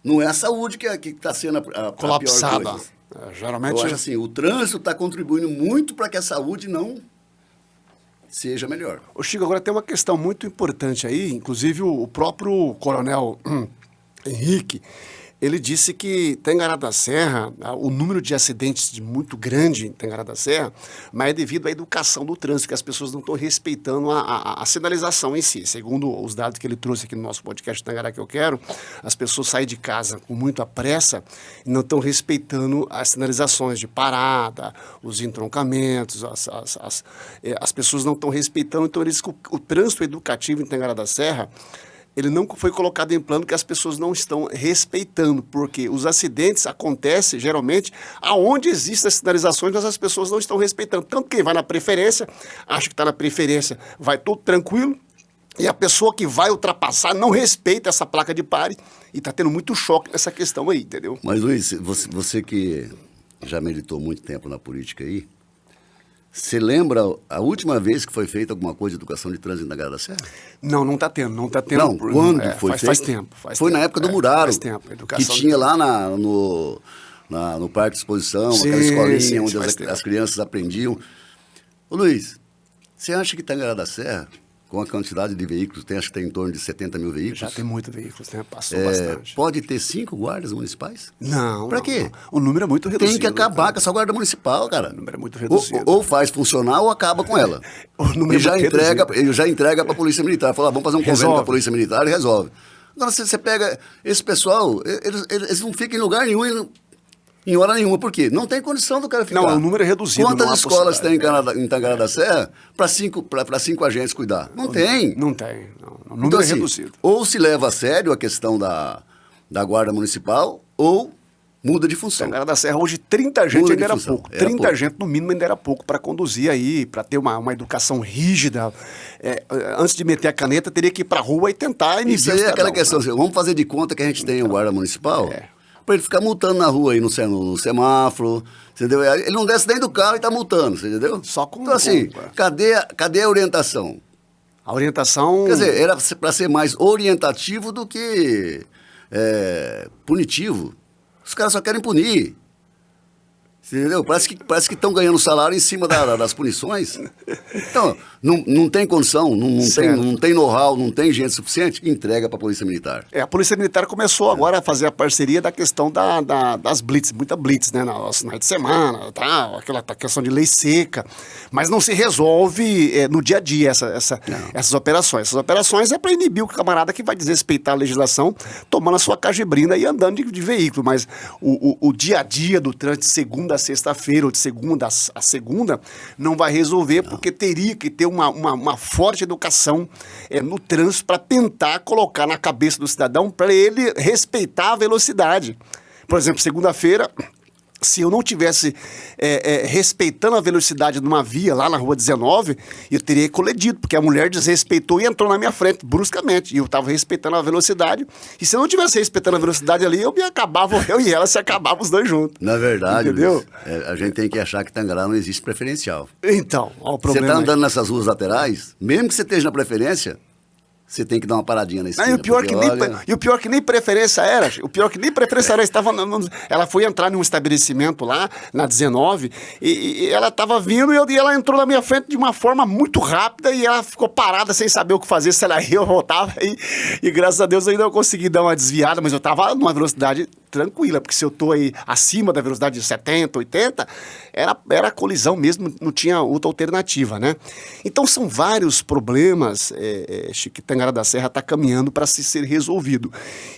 não é a saúde que está sendo a colapsada. Pior coisa. Geralmente... Eu acho assim, o trânsito está contribuindo muito para que a saúde não seja melhor. Ô Chico, agora tem uma questão muito importante aí, inclusive o próprio coronel Henrique, ele disse que Tangará da Serra, o número de acidentes muito grande em Tangará da Serra, mas é devido à educação do trânsito, que as pessoas não estão respeitando a sinalização em si. Segundo os dados que ele trouxe aqui no nosso podcast Tangará que eu quero, as pessoas saem de casa com muita pressa e não estão respeitando as sinalizações de parada, os entroncamentos, as pessoas não estão respeitando. Então, eles, o trânsito educativo em Tangará da Serra, ele não foi colocado em plano que as pessoas não estão respeitando, porque os acidentes acontecem, geralmente, aonde existem as sinalizações, mas as pessoas não estão respeitando. Tanto quem vai na preferência, acha que está na preferência, vai tudo tranquilo, e a pessoa que vai ultrapassar não respeita essa placa de pare, e está tendo muito choque nessa questão aí, entendeu? Mas, Luiz, você que já militou muito tempo na política aí, você lembra a última vez que foi feita alguma coisa de educação de trânsito na Tangará da Serra? Não está tendo. Não, quando foi feito? Faz tempo. Foi na época do Muraro, faz tempo, que tinha lá no Parque de Exposição, aquela escolinha onde as crianças aprendiam. Ô Luiz, você acha que Tangará da Serra, com a quantidade de veículos, acho que tem em torno de 70 mil veículos? Já tem muitos veículos, né? Passou bastante. Pode ter 5 guardas municipais? Não. Pra quê? Não. O número é muito reduzido. Tem que acabar com essa guarda municipal, cara. O número é muito reduzido. Ou faz funcionar ou acaba com ela. Ele já entrega para a Polícia Militar. Fala, vamos fazer um convênio com a Polícia Militar e resolve. Agora, você pega esse pessoal, eles não ficam em lugar nenhum, em hora nenhuma. Por quê? Não tem condição do cara ficar. Não, o número é reduzido. Quantas escolas tem em Tangará da Serra para 5 agentes cuidar? Não tem. Não tem. O número então, é assim, reduzido. Ou se leva a sério a questão da Guarda Municipal, ou muda de função. Tangará da Serra, hoje 30 agentes ainda era pouco. 30 agentes no mínimo ainda era pouco para conduzir aí, para ter uma educação rígida. Antes de meter a caneta, teria que ir para a rua e tentar inibir. Isso aí é aquela questão, assim, vamos fazer de conta que a gente tem o guarda municipal, para ele ficar multando na rua aí no semáforo, entendeu? Ele não desce nem do carro e está multando, você entendeu? Só com... Então assim, cadê a orientação? A orientação... Quer dizer, era para ser mais orientativo do que punitivo. Os caras só querem punir. Entendeu? Parece que estão ganhando salário em cima das punições. Então, não tem condição, não tem know-how, não tem gente suficiente, entrega para a Polícia Militar. A Polícia Militar começou agora a fazer a parceria da questão das blitz, muita blitz, né? Nos finais de semana, aquela questão de lei seca. Mas não se resolve no dia a dia essas operações. Essas operações é para inibir o camarada que vai desrespeitar a legislação, tomando a sua cajibrina e andando de veículo. Mas o dia a dia do trânsito de segunda a sexta-feira ou de segunda a segunda não vai resolver, porque teria que ter uma forte educação no trânsito para tentar colocar na cabeça do cidadão para ele respeitar a velocidade. Por exemplo, segunda-feira Se eu não tivesse respeitando a velocidade de uma via lá na Rua 19, eu teria colidido, porque a mulher desrespeitou e entrou na minha frente, bruscamente. E eu estava respeitando a velocidade. E se eu não tivesse respeitando a velocidade ali, eu e ela se acabavam os dois juntos. Na verdade, entendeu? Luiz, a gente tem que achar que Tangará não existe preferencial. Então, ó, o problema. Você está andando nessas ruas laterais, mesmo que você esteja na preferência, você tem que dar uma paradinha na esquina. E o pior que nem preferência era. Ela foi entrar num estabelecimento lá, na 19, e ela estava vindo e ela entrou na minha frente de uma forma muito rápida e ela ficou parada sem saber o que fazer, se ela ia ou voltava. E graças a Deus ainda eu consegui dar uma desviada, mas eu estava numa velocidade tranquila, porque se eu estou aí acima da velocidade de 70, 80, era colisão mesmo, não tinha outra alternativa, né? Então são vários problemas, Chico, Tangará da Serra está caminhando para ser resolvido.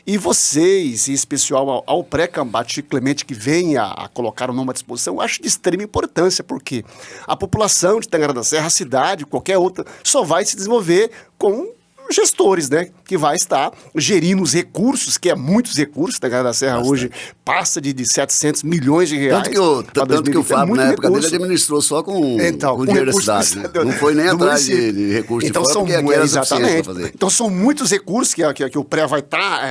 E vocês, em especial ao pré-combate Chico Clemente, que vem a colocar o nome à disposição, eu acho de extrema importância, porque a população de Tangará da Serra, a cidade, qualquer outra, só vai se desenvolver com gestores, né, que vai estar gerindo os recursos, que é muitos recursos, Tangará da Serra hoje passa de 700 milhões de reais. Tanto que o Fábio, na época dele, administrou só com dinheiro da cidade. Né? Não foi nem atrás de recursos de fora, porque aqui era suficiente para fazer. Então são muitos recursos que o pré vai estar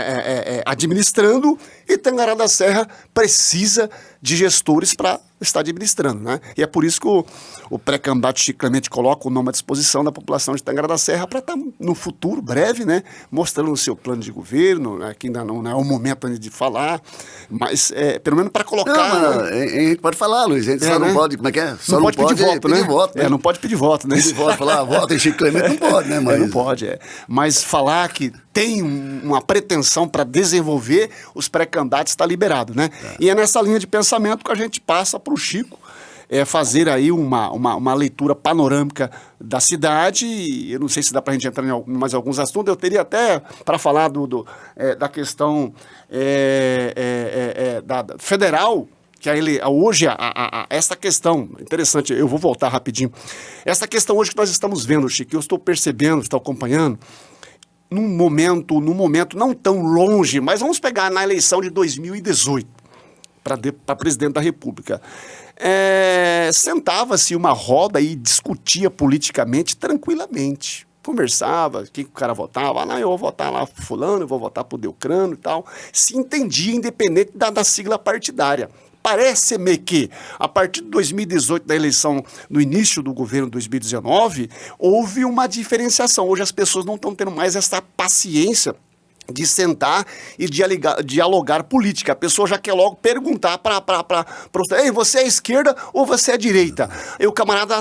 administrando e Tangará da Serra precisa de gestores para estar administrando, né? E é por isso que o pré-candidato Chico Clemente coloca o nome à disposição da população de Tangará da Serra para estar no futuro, breve, né? Mostrando o seu plano de governo, né? Que ainda não é o momento ainda de falar, mas pelo menos para colocar... Não, a gente pode falar, Luiz, a gente só não pode, como é que é? Só não pode pedir voto, né? Né? Não pode pedir voto, né? Pedir voto, falar voto em Chico Clemente não pode, né? Não pode, Mas falar que tem uma pretensão para desenvolver os pré-candidatos está liberado, né? E é nessa linha de pensamento que a gente passa para o Chico fazer aí uma leitura panorâmica da cidade. Eu não sei se dá para a gente entrar em mais alguns assuntos. Eu teria até para falar da questão da federal, que hoje, essa questão, interessante, eu vou voltar rapidinho, essa questão hoje que nós estamos vendo, Chico, eu estou percebendo, estou acompanhando, num momento não tão longe, mas vamos pegar na eleição de 2018, para presidente da República. Sentava-se uma roda e discutia politicamente tranquilamente. Conversava, o que o cara votava, eu vou votar lá fulano, eu vou votar pro Delcrano e tal. Se entendia independente da sigla partidária. Parece-me que, a partir de 2018, da eleição, no início do governo de 2019, houve uma diferenciação. Hoje as pessoas não estão tendo mais essa paciência de sentar e dialogar política. A pessoa já quer logo perguntar ei, você é esquerda ou você é direita? E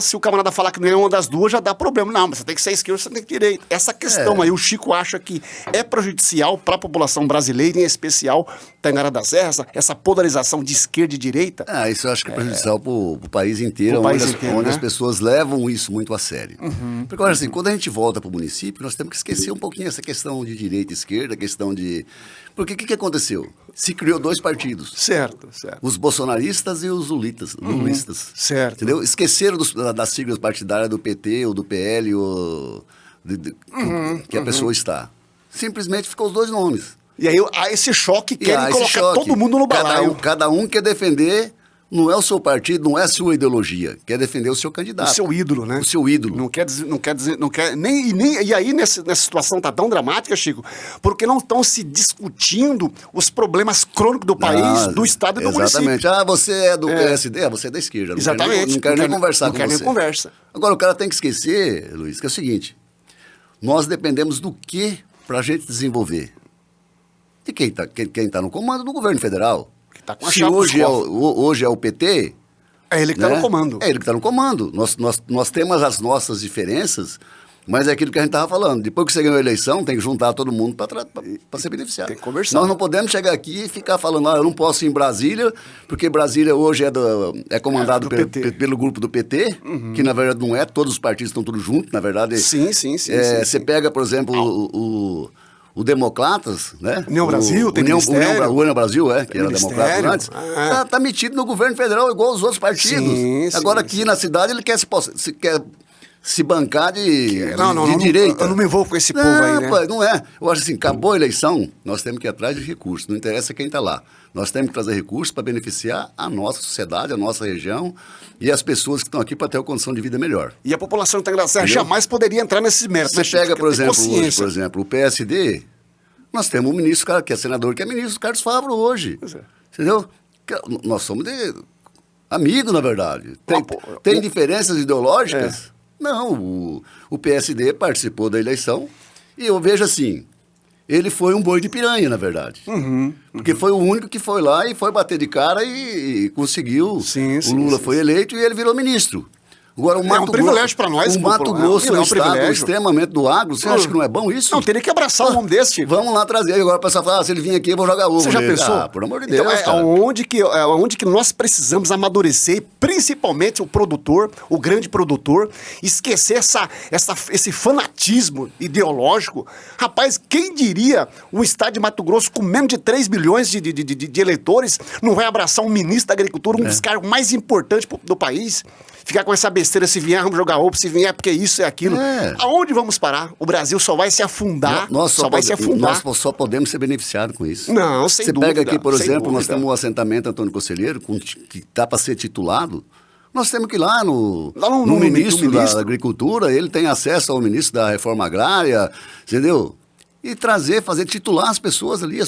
se o camarada falar que não é uma das duas, já dá problema. Não, mas você tem que ser esquerda, você tem que ser direita. Essa questão aí, o Chico acha que é prejudicial para a população brasileira, em especial Tangará da Serra, essa polarização de esquerda e direita? Isso eu acho que é prejudicial para o país inteiro, onde as pessoas levam isso muito a sério. Porque, olha assim, quando a gente volta para o município, nós temos que esquecer um pouquinho essa questão de direita e esquerda, a questão de... Porque o que aconteceu? Se criou dois partidos. Certo. Os bolsonaristas e os lulistas. Certo. Entendeu? Esqueceram das siglas partidárias do PT ou do PL que a pessoa está. Simplesmente ficou os dois nomes. E aí há esse choque, querem colocar todo mundo no balaio. Cada um quer defender... Não é o seu partido, não é a sua ideologia. Quer defender o seu candidato. O seu ídolo, né? O seu ídolo. Não quer e aí nessa situação tá tão dramática, Chico, porque não estão se discutindo os problemas crônicos do país, do estado e do município. Exatamente. Você é do PSD, você é da esquerda. Exatamente. Não quero nem conversar com você. Não quero nem conversa. Agora, o cara tem que esquecer, Luiz, que é o seguinte, nós dependemos do quê para a gente desenvolver? De quem tá no comando do governo federal. Tá com a Se hoje é o PT... É ele que está no comando. É ele que está no comando. Nós temos as nossas diferenças, mas é aquilo que a gente estava falando. Depois que você ganhou a eleição, tem que juntar todo mundo para ser beneficiado. Tem que conversar. Nós não podemos chegar aqui e ficar falando, eu não posso ir em Brasília, porque Brasília hoje é comandado pelo grupo do PT, que na verdade não é, todos os partidos estão todos juntos, na verdade. Sim. Você pega, por exemplo, o Democratas, né? União Brasil, tem Ministério. O União Brasil, que era Democrata antes, tá metido no governo federal igual os outros partidos. Sim, agora aqui na cidade ele quer se bancar de Não, direita. Eu não me envolvo com esse povo aí, né? Rapaz, não é. Eu acho assim, acabou a eleição, nós temos que ir atrás de recursos. Não interessa quem está lá. Nós temos que trazer recursos para beneficiar a nossa sociedade, a nossa região e as pessoas que estão aqui para ter uma condição de vida melhor. E a população de Tangará jamais poderia entrar nesses méritos. Você pega, por exemplo, o PSD, nós temos um ministro, cara, que é senador, que é ministro Carlos Favaro hoje. Entendeu? Nós somos amigos, na verdade. Tem diferenças ideológicas? Não, o PSD participou da eleição e eu vejo assim, ele foi um boi de piranha, na verdade. Porque foi o único que foi lá e foi bater de cara e conseguiu. O Lula foi eleito e ele virou ministro. Agora, o Mato um privilégio para nós. O Mato Grosso é um estado extremamente do agro. Você acha que não é bom isso? Não, teria que abraçar um homem desse. Tipo. Vamos lá trazer. Agora o pessoal fala, se ele vir aqui, eu vou jogar ovo. Você já pensou? Por amor de Deus, então, onde que nós precisamos amadurecer, principalmente o produtor, o grande produtor, esquecer esse fanatismo ideológico. Rapaz, quem diria um estado de Mato Grosso com menos de 3 milhões de eleitores não vai abraçar um ministro da Agricultura, um dos cargos mais importantes do país? Ficar com essa besteira, se vier, vamos jogar ovo, se vier, porque isso é aquilo. Aonde vamos parar? O Brasil só vai se afundar, Nós só podemos ser beneficiados com isso. Não, sem dúvida. Você pega aqui, por exemplo, nós temos um assentamento Antônio Conselheiro, que está para ser titulado. Nós temos que ir lá no ministro da Agricultura, ele tem acesso ao ministro da Reforma Agrária, entendeu? E fazer titular as pessoas ali.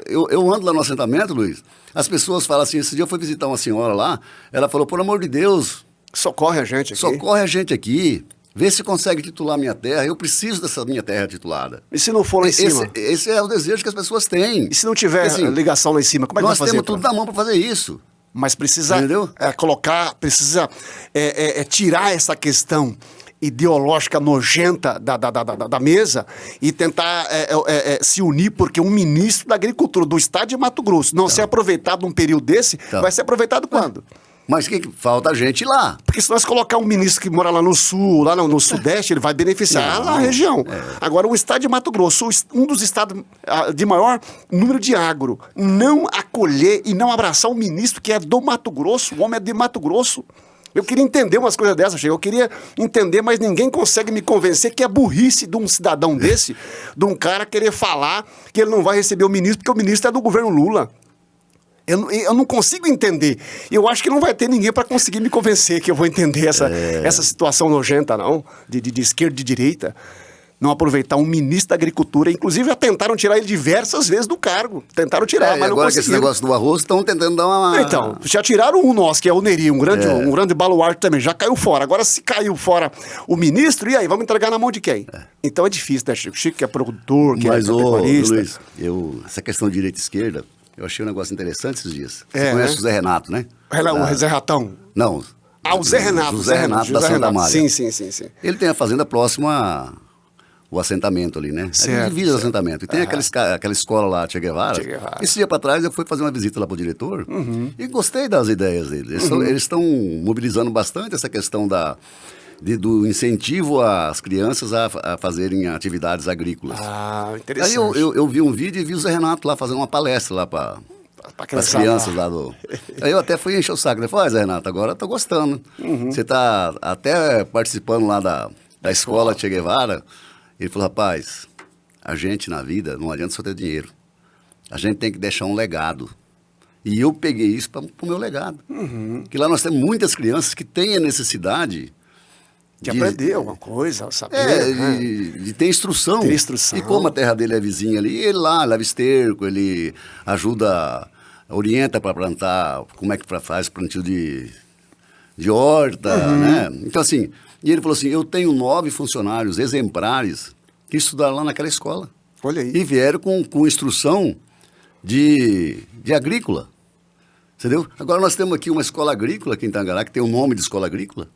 Eu ando lá no assentamento, Luiz, as pessoas falam assim, esse dia eu fui visitar uma senhora lá, ela falou, por amor de Deus... Socorre a gente aqui. Socorre a gente aqui. Vê se consegue titular minha terra. Eu preciso dessa minha terra titulada. E se não for lá em cima? Esse é o desejo que as pessoas têm. E se não tiver ligação lá em cima, como é que vai fazer? Nós temos tudo na mão para fazer isso. Mas precisa tirar essa questão ideológica nojenta da mesa e tentar se unir, porque um ministro da Agricultura do estado de Mato Grosso não ser aproveitado num período desse, vai ser aproveitado quando? Mas falta gente lá. Porque se nós colocar um ministro que mora lá no sul, lá no sudeste, ele vai beneficiar a região. Agora, o estado de Mato Grosso, um dos estados de maior número de agro, não acolher e não abraçar um ministro que é do Mato Grosso, o homem é de Mato Grosso. Eu queria entender umas coisas dessas, eu queria entender, mas ninguém consegue me convencer que é burrice de um cidadão desse, de um cara querer falar que ele não vai receber o ministro, porque o ministro é do governo Lula. Eu não consigo entender. Eu acho que não vai ter ninguém para conseguir me convencer que eu vou entender essa situação nojenta, não, de esquerda e de direita. Não aproveitar um ministro da Agricultura. Inclusive, já tentaram tirar ele diversas vezes do cargo. Tentaram tirar, mas não conseguiram. Agora que esse negócio do arroz, estão tentando dar uma... Então, já tiraram um nosso, que é o Neri, um grande baluarte também. Já caiu fora. Agora, se caiu fora o ministro, e aí? Vamos entregar na mão de quem? Então, é difícil, né, Chico? Chico que é produtor, que é pecuarista. Luiz, essa questão de direita e esquerda... Eu achei um negócio interessante esses dias. Você conhece o Zé Renato, né? O Zé Ratão? Não. O Zé Renato. O Zé Renato da Santa Amália. Sim. Ele tem a fazenda próxima ao assentamento ali, né? Certo. Divisa o assentamento. E tem aquela escola lá, Che Guevara. Esse dia para trás eu fui fazer uma visita lá para o diretor e gostei das ideias dele. Eles estão mobilizando bastante essa questão do incentivo às crianças a fazerem atividades agrícolas. Interessante. Aí eu vi um vídeo e vi o Zé Renato lá fazendo uma palestra lá para as crianças lá do... Aí eu até fui encher o saco. Ele falou, Zé Renato, agora eu tô gostando. Você tá até participando lá da escola Che Guevara. Ele falou, rapaz, a gente na vida não adianta só ter dinheiro. A gente tem que deixar um legado. E eu peguei isso para o meu legado. Que lá nós temos muitas crianças que têm a necessidade... De aprender alguma coisa, saber. De ter instrução. E como a terra dele é vizinha ali, ele lá leva esterco, ele orienta para plantar, como é que faz plantio de horta, né? Então, assim, e ele falou assim, eu tenho 9 funcionários exemplares que estudaram lá naquela escola. Olha aí. E vieram com instrução de agrícola, entendeu? Agora nós temos aqui uma escola agrícola aqui em Tangará, que tem o nome de escola agrícola.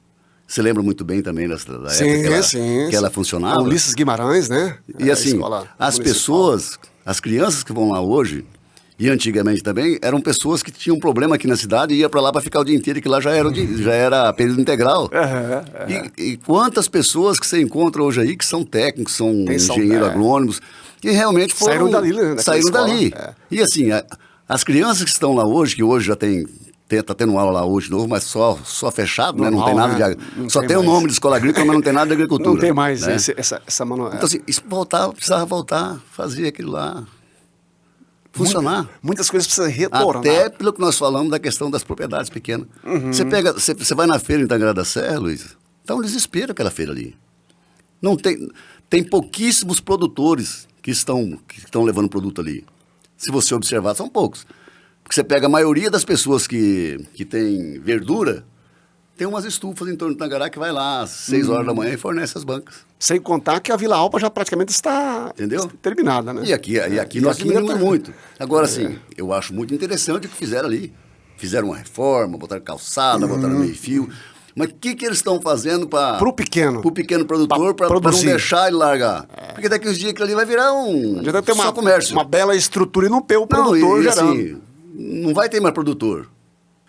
Você lembra muito bem também da época que ela funcionava? Ulisses Guimarães, né? E assim, as pessoas, as crianças que vão lá hoje, e antigamente também, eram pessoas que tinham um problema aqui na cidade e ia para lá para ficar o dia inteiro, que lá já era período integral. E quantas pessoas que você encontra hoje aí que são técnicos, são engenheiros agrônomos, que realmente saíram dali. Saíram dali. E assim, as crianças que estão lá hoje, que hoje já tem Tá tendo aula lá hoje de novo, mas só fechado, né? Não tem nada de... Só tem o nome de escola agrícola, mas não tem nada de agricultura. Não tem mais, né? essa manual. Então, assim, isso precisava voltar, fazer aquilo lá funcionar. Muitas coisas precisam retornar. Até pelo que nós falamos da questão das propriedades pequenas. Você vai na feira em Tangará da Serra, Luiz, tá um desespero aquela feira ali. Não tem pouquíssimos produtores que estão levando produto ali. Se você observar, são poucos. Porque você pega a maioria das pessoas que tem verdura, tem umas estufas em torno do Tangará que vai lá às 6 horas da manhã e fornece as bancas. Sem contar que a Vila Alpa já praticamente está terminada, né? E aqui nós diminuímos muito. Agora, assim, eu acho muito interessante o que fizeram ali. Fizeram uma reforma, botaram calçada, botaram meio-fio. Mas o que eles estão fazendo para o pequeno produtor, para não deixar ele largar? Porque daqui uns dias aquilo ali vai virar já tem só comércio. Uma bela estrutura e não ter o produtor gerando. Assim, não vai ter mais produtor.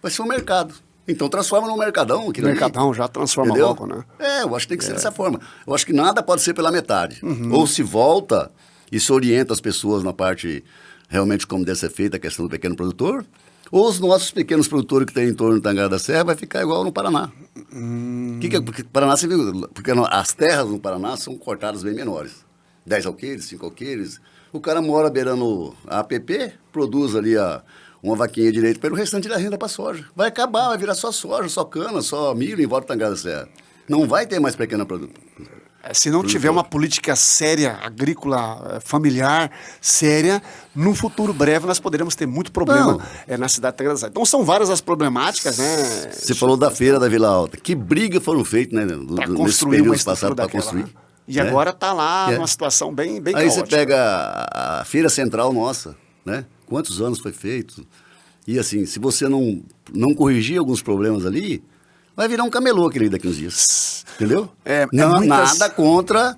Vai ser um mercado. Então transforma num mercadão. Mercadão já transforma logo, né? Eu acho que tem que ser dessa forma. Eu acho que nada pode ser pela metade. Ou se volta e se orienta as pessoas na parte realmente como deve ser feita a questão do pequeno produtor, ou os nossos pequenos produtores que tem em torno do Tangará da Serra vai ficar igual no Paraná. Porque Paraná, você viu, porque as terras no Paraná são cortadas bem menores. 10 alqueires, 5 alqueires. O cara mora beirando a APP, produz ali uma vaquinha direito, para o restante da renda para soja. Vai acabar, vai virar só soja, só cana, só milho em volta do Tangará da Serra. Não vai ter mais pequena produção. Se não tiver uma política séria, agrícola, familiar, séria, no futuro breve nós poderemos ter muito problema na cidade de Tangará da Serra. Então são várias as problemáticas, né? Você falou da feira da Vila Alta. Que briga foram feitas, né? Para construir uma estrutura para construir. E agora está lá numa situação bem Aí caótica. você pega a feira central nossa, né? Quantos anos foi feito? E assim, se você não corrigir alguns problemas ali, vai virar um camelô aquele daqui uns dias. Entendeu? Nada contra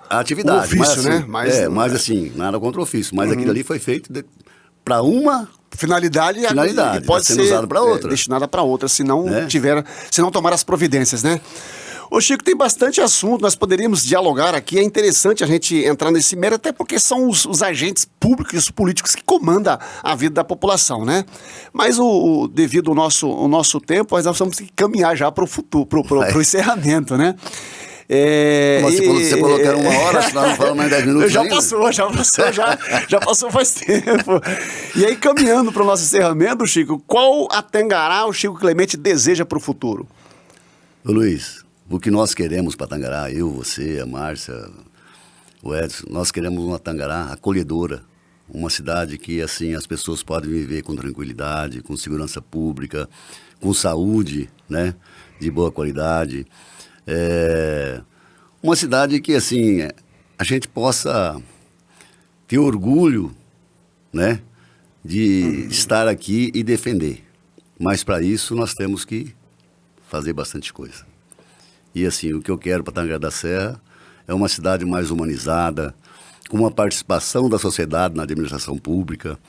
a atividade. O ofício, mas, assim, né? Mas assim, nada contra o ofício. Mas aquilo ali foi feito para uma finalidade e pode ser usado para outra. Destinada para outra, se não tomar as providências, né? Ô Chico, tem bastante assunto, nós poderíamos dialogar aqui, é interessante a gente entrar nesse mérito, até porque são os agentes públicos e os políticos que comandam a vida da população, né? Mas devido ao nosso tempo, nós vamos ter que caminhar já para o futuro, para o encerramento, né? Você falou que era 1 hora, senão não fala mais 10 minutos. Já passou faz tempo. E aí, caminhando para o nosso encerramento, Chico, qual a Tangará o Chico Clemente deseja para o futuro? Ô Luiz, o que nós queremos para Tangará, eu, você, a Márcia, o Edson, nós queremos uma Tangará acolhedora, uma cidade que assim as pessoas podem viver com tranquilidade, com segurança pública, com saúde, né, de boa qualidade. Uma cidade que assim a gente possa ter orgulho, né, de estar aqui e defender. Mas para isso nós temos que fazer bastante coisa. E assim, o que eu quero para Tangará da Serra é uma cidade mais humanizada, com uma participação da sociedade na administração pública,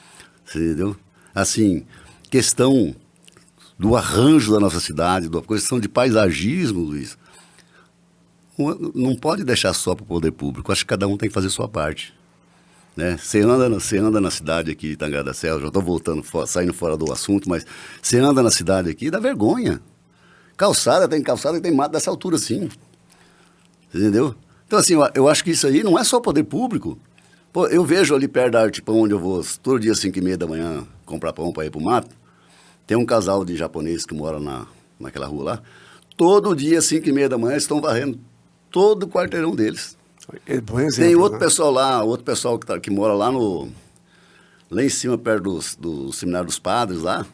entendeu? Assim, questão do arranjo da nossa cidade, da questão de paisagismo, Luiz, não pode deixar só para o poder público. Acho que cada um tem que fazer sua parte, né? Você anda na cidade aqui de Tangará da Serra, já estou saindo fora do assunto, mas você anda na cidade aqui, dá vergonha. Calçada que tem mato dessa altura, sim. Entendeu? Então, assim, eu acho que isso aí não é só poder público. Pô, eu vejo ali perto da Arte Pão, onde eu vou todo dia às 5h30 da manhã comprar pão para ir pro mato, tem um casal de japoneses que mora naquela rua lá. Todo dia às 5h30 da manhã estão varrendo todo o quarteirão deles. Bom exemplo, tem outro pessoal lá, que mora lá em cima, perto do Seminário dos Padres, lá,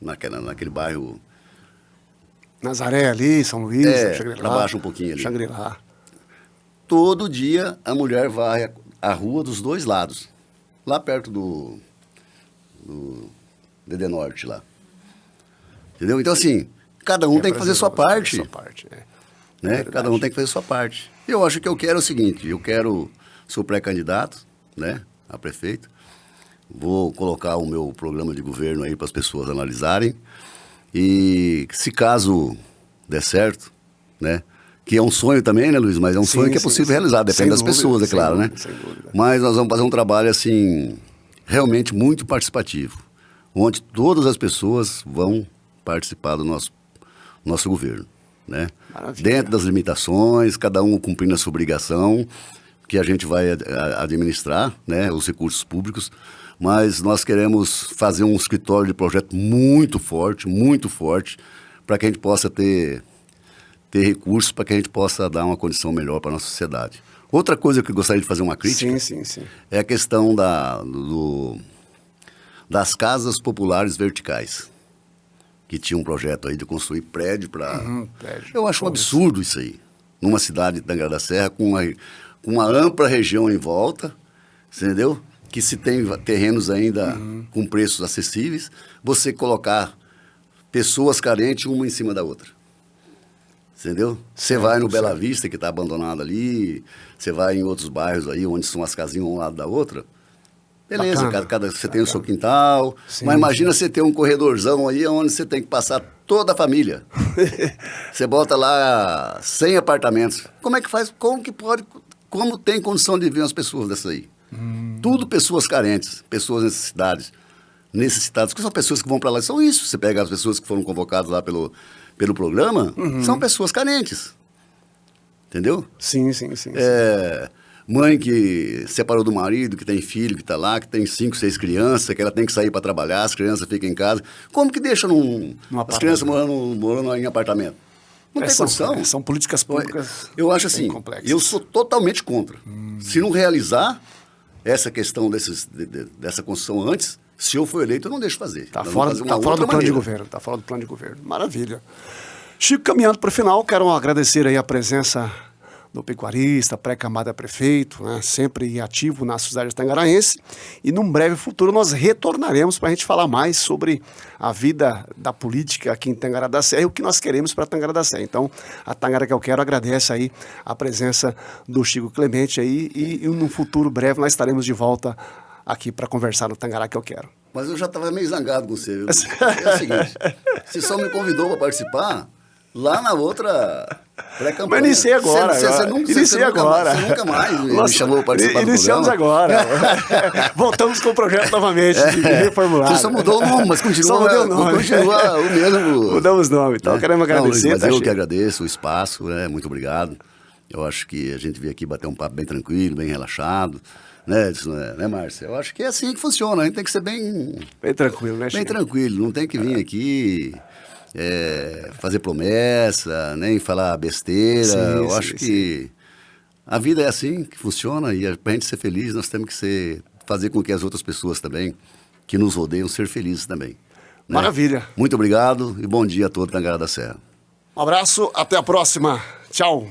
naquele bairro... Nazaré ali, São Luís, Xangri-Lá. Para baixo um pouquinho ali. Xangri-Lá. Todo dia a mulher varre a rua dos dois lados. Lá perto do DD Norte lá. Entendeu? Então assim, cada um tem que fazer sua parte. Né? Cada um tem que fazer sua parte. Eu acho que eu quero o seguinte, sou pré-candidato, né, a prefeito. Vou colocar o meu programa de governo aí para as pessoas analisarem. E se caso der certo, né? Que é um sonho também, né, Luiz? Mas é um sonho que é possível realizar, depende das pessoas, é claro, né? Sem dúvida. Mas nós vamos fazer um trabalho, assim, realmente muito participativo. onde todas as pessoas vão participar do nosso governo, né? Maravilha. Dentro das limitações, cada um cumprindo a sua obrigação, que a gente vai administrar, né, os recursos públicos, mas nós queremos fazer um escritório de projeto muito forte, para que a gente possa ter recursos, para que a gente possa dar uma condição melhor para a nossa sociedade. Outra coisa que eu gostaria de fazer uma crítica Sim. é a questão das casas populares verticais, que tinha um projeto aí de construir prédio para... Eu acho um absurdo isso aí, numa cidade de Tangará da Serra, com uma ampla região em volta, entendeu? Que se tem terrenos ainda com preços acessíveis, você colocar pessoas carentes uma em cima da outra. Entendeu? Você vai no Bela Vista, que está abandonado ali, você vai em outros bairros aí, onde são as casinhas um lado da outra. Beleza, você tem o seu quintal, mas imagina você ter um corredorzão aí onde você tem que passar toda a família. Você bota lá 100 apartamentos. Como é que faz? Como que pode? Como tem condição de viver umas pessoas dessas aí? Tudo pessoas carentes, pessoas necessitadas, que são pessoas que vão para lá. São isso. Você pega as pessoas que foram convocadas lá pelo programa, são pessoas carentes. Entendeu? Sim. Mãe que separou do marido, que tem filho, que está lá, que tem 5, 6 crianças, que ela tem que sair para trabalhar, as crianças ficam em casa. Como que deixa as crianças morando em apartamento? Não tem condição. São políticas públicas. Eu acho assim, eu sou totalmente contra. Se não realizar essa questão dessa construção antes, se eu for eleito, eu não deixo fazer. Está fora do plano de governo. Está fora do plano de governo. Maravilha. Chico, caminhando para o final, quero agradecer aí a presença do pecuarista, pré-camada prefeito, né, sempre ativo na sociedade tangaraense. E num breve futuro nós retornaremos para a gente falar mais sobre a vida da política aqui em Tangará da Serra e o que nós queremos para Tangará da Serra. Então, a Tangará que eu quero agradece aí a presença do Chico Clemente aí e num futuro breve nós estaremos de volta aqui para conversar no Tangará que eu quero. Mas eu já estava meio zangado com você. É o seguinte, você só me convidou para participar lá na outra pré-campanha. Mas iniciei agora. Você nunca mais me chamou para participar do programa. Iniciamos agora. Voltamos com o projeto novamente, reformulado. Você só mudou o nome, mas continua o mesmo. Mudamos o nome, então queremos agradecer. Mas eu que agradeço o espaço, né? Muito obrigado. Eu acho que a gente veio aqui bater um papo bem tranquilo, bem relaxado. Né, Márcia? Eu acho que é assim que funciona. A gente tem que ser bem tranquilo, né, Chico? Bem tranquilo. Não tem que vir aqui fazer promessa, nem falar besteira. Eu acho que a vida é assim que funciona e para a gente ser feliz, nós temos que fazer com que as outras pessoas também, que nos rodeiam, ser felizes também. Né? Maravilha. Muito obrigado e bom dia a todos da Tangará da Serra. Um abraço, até a próxima. Tchau.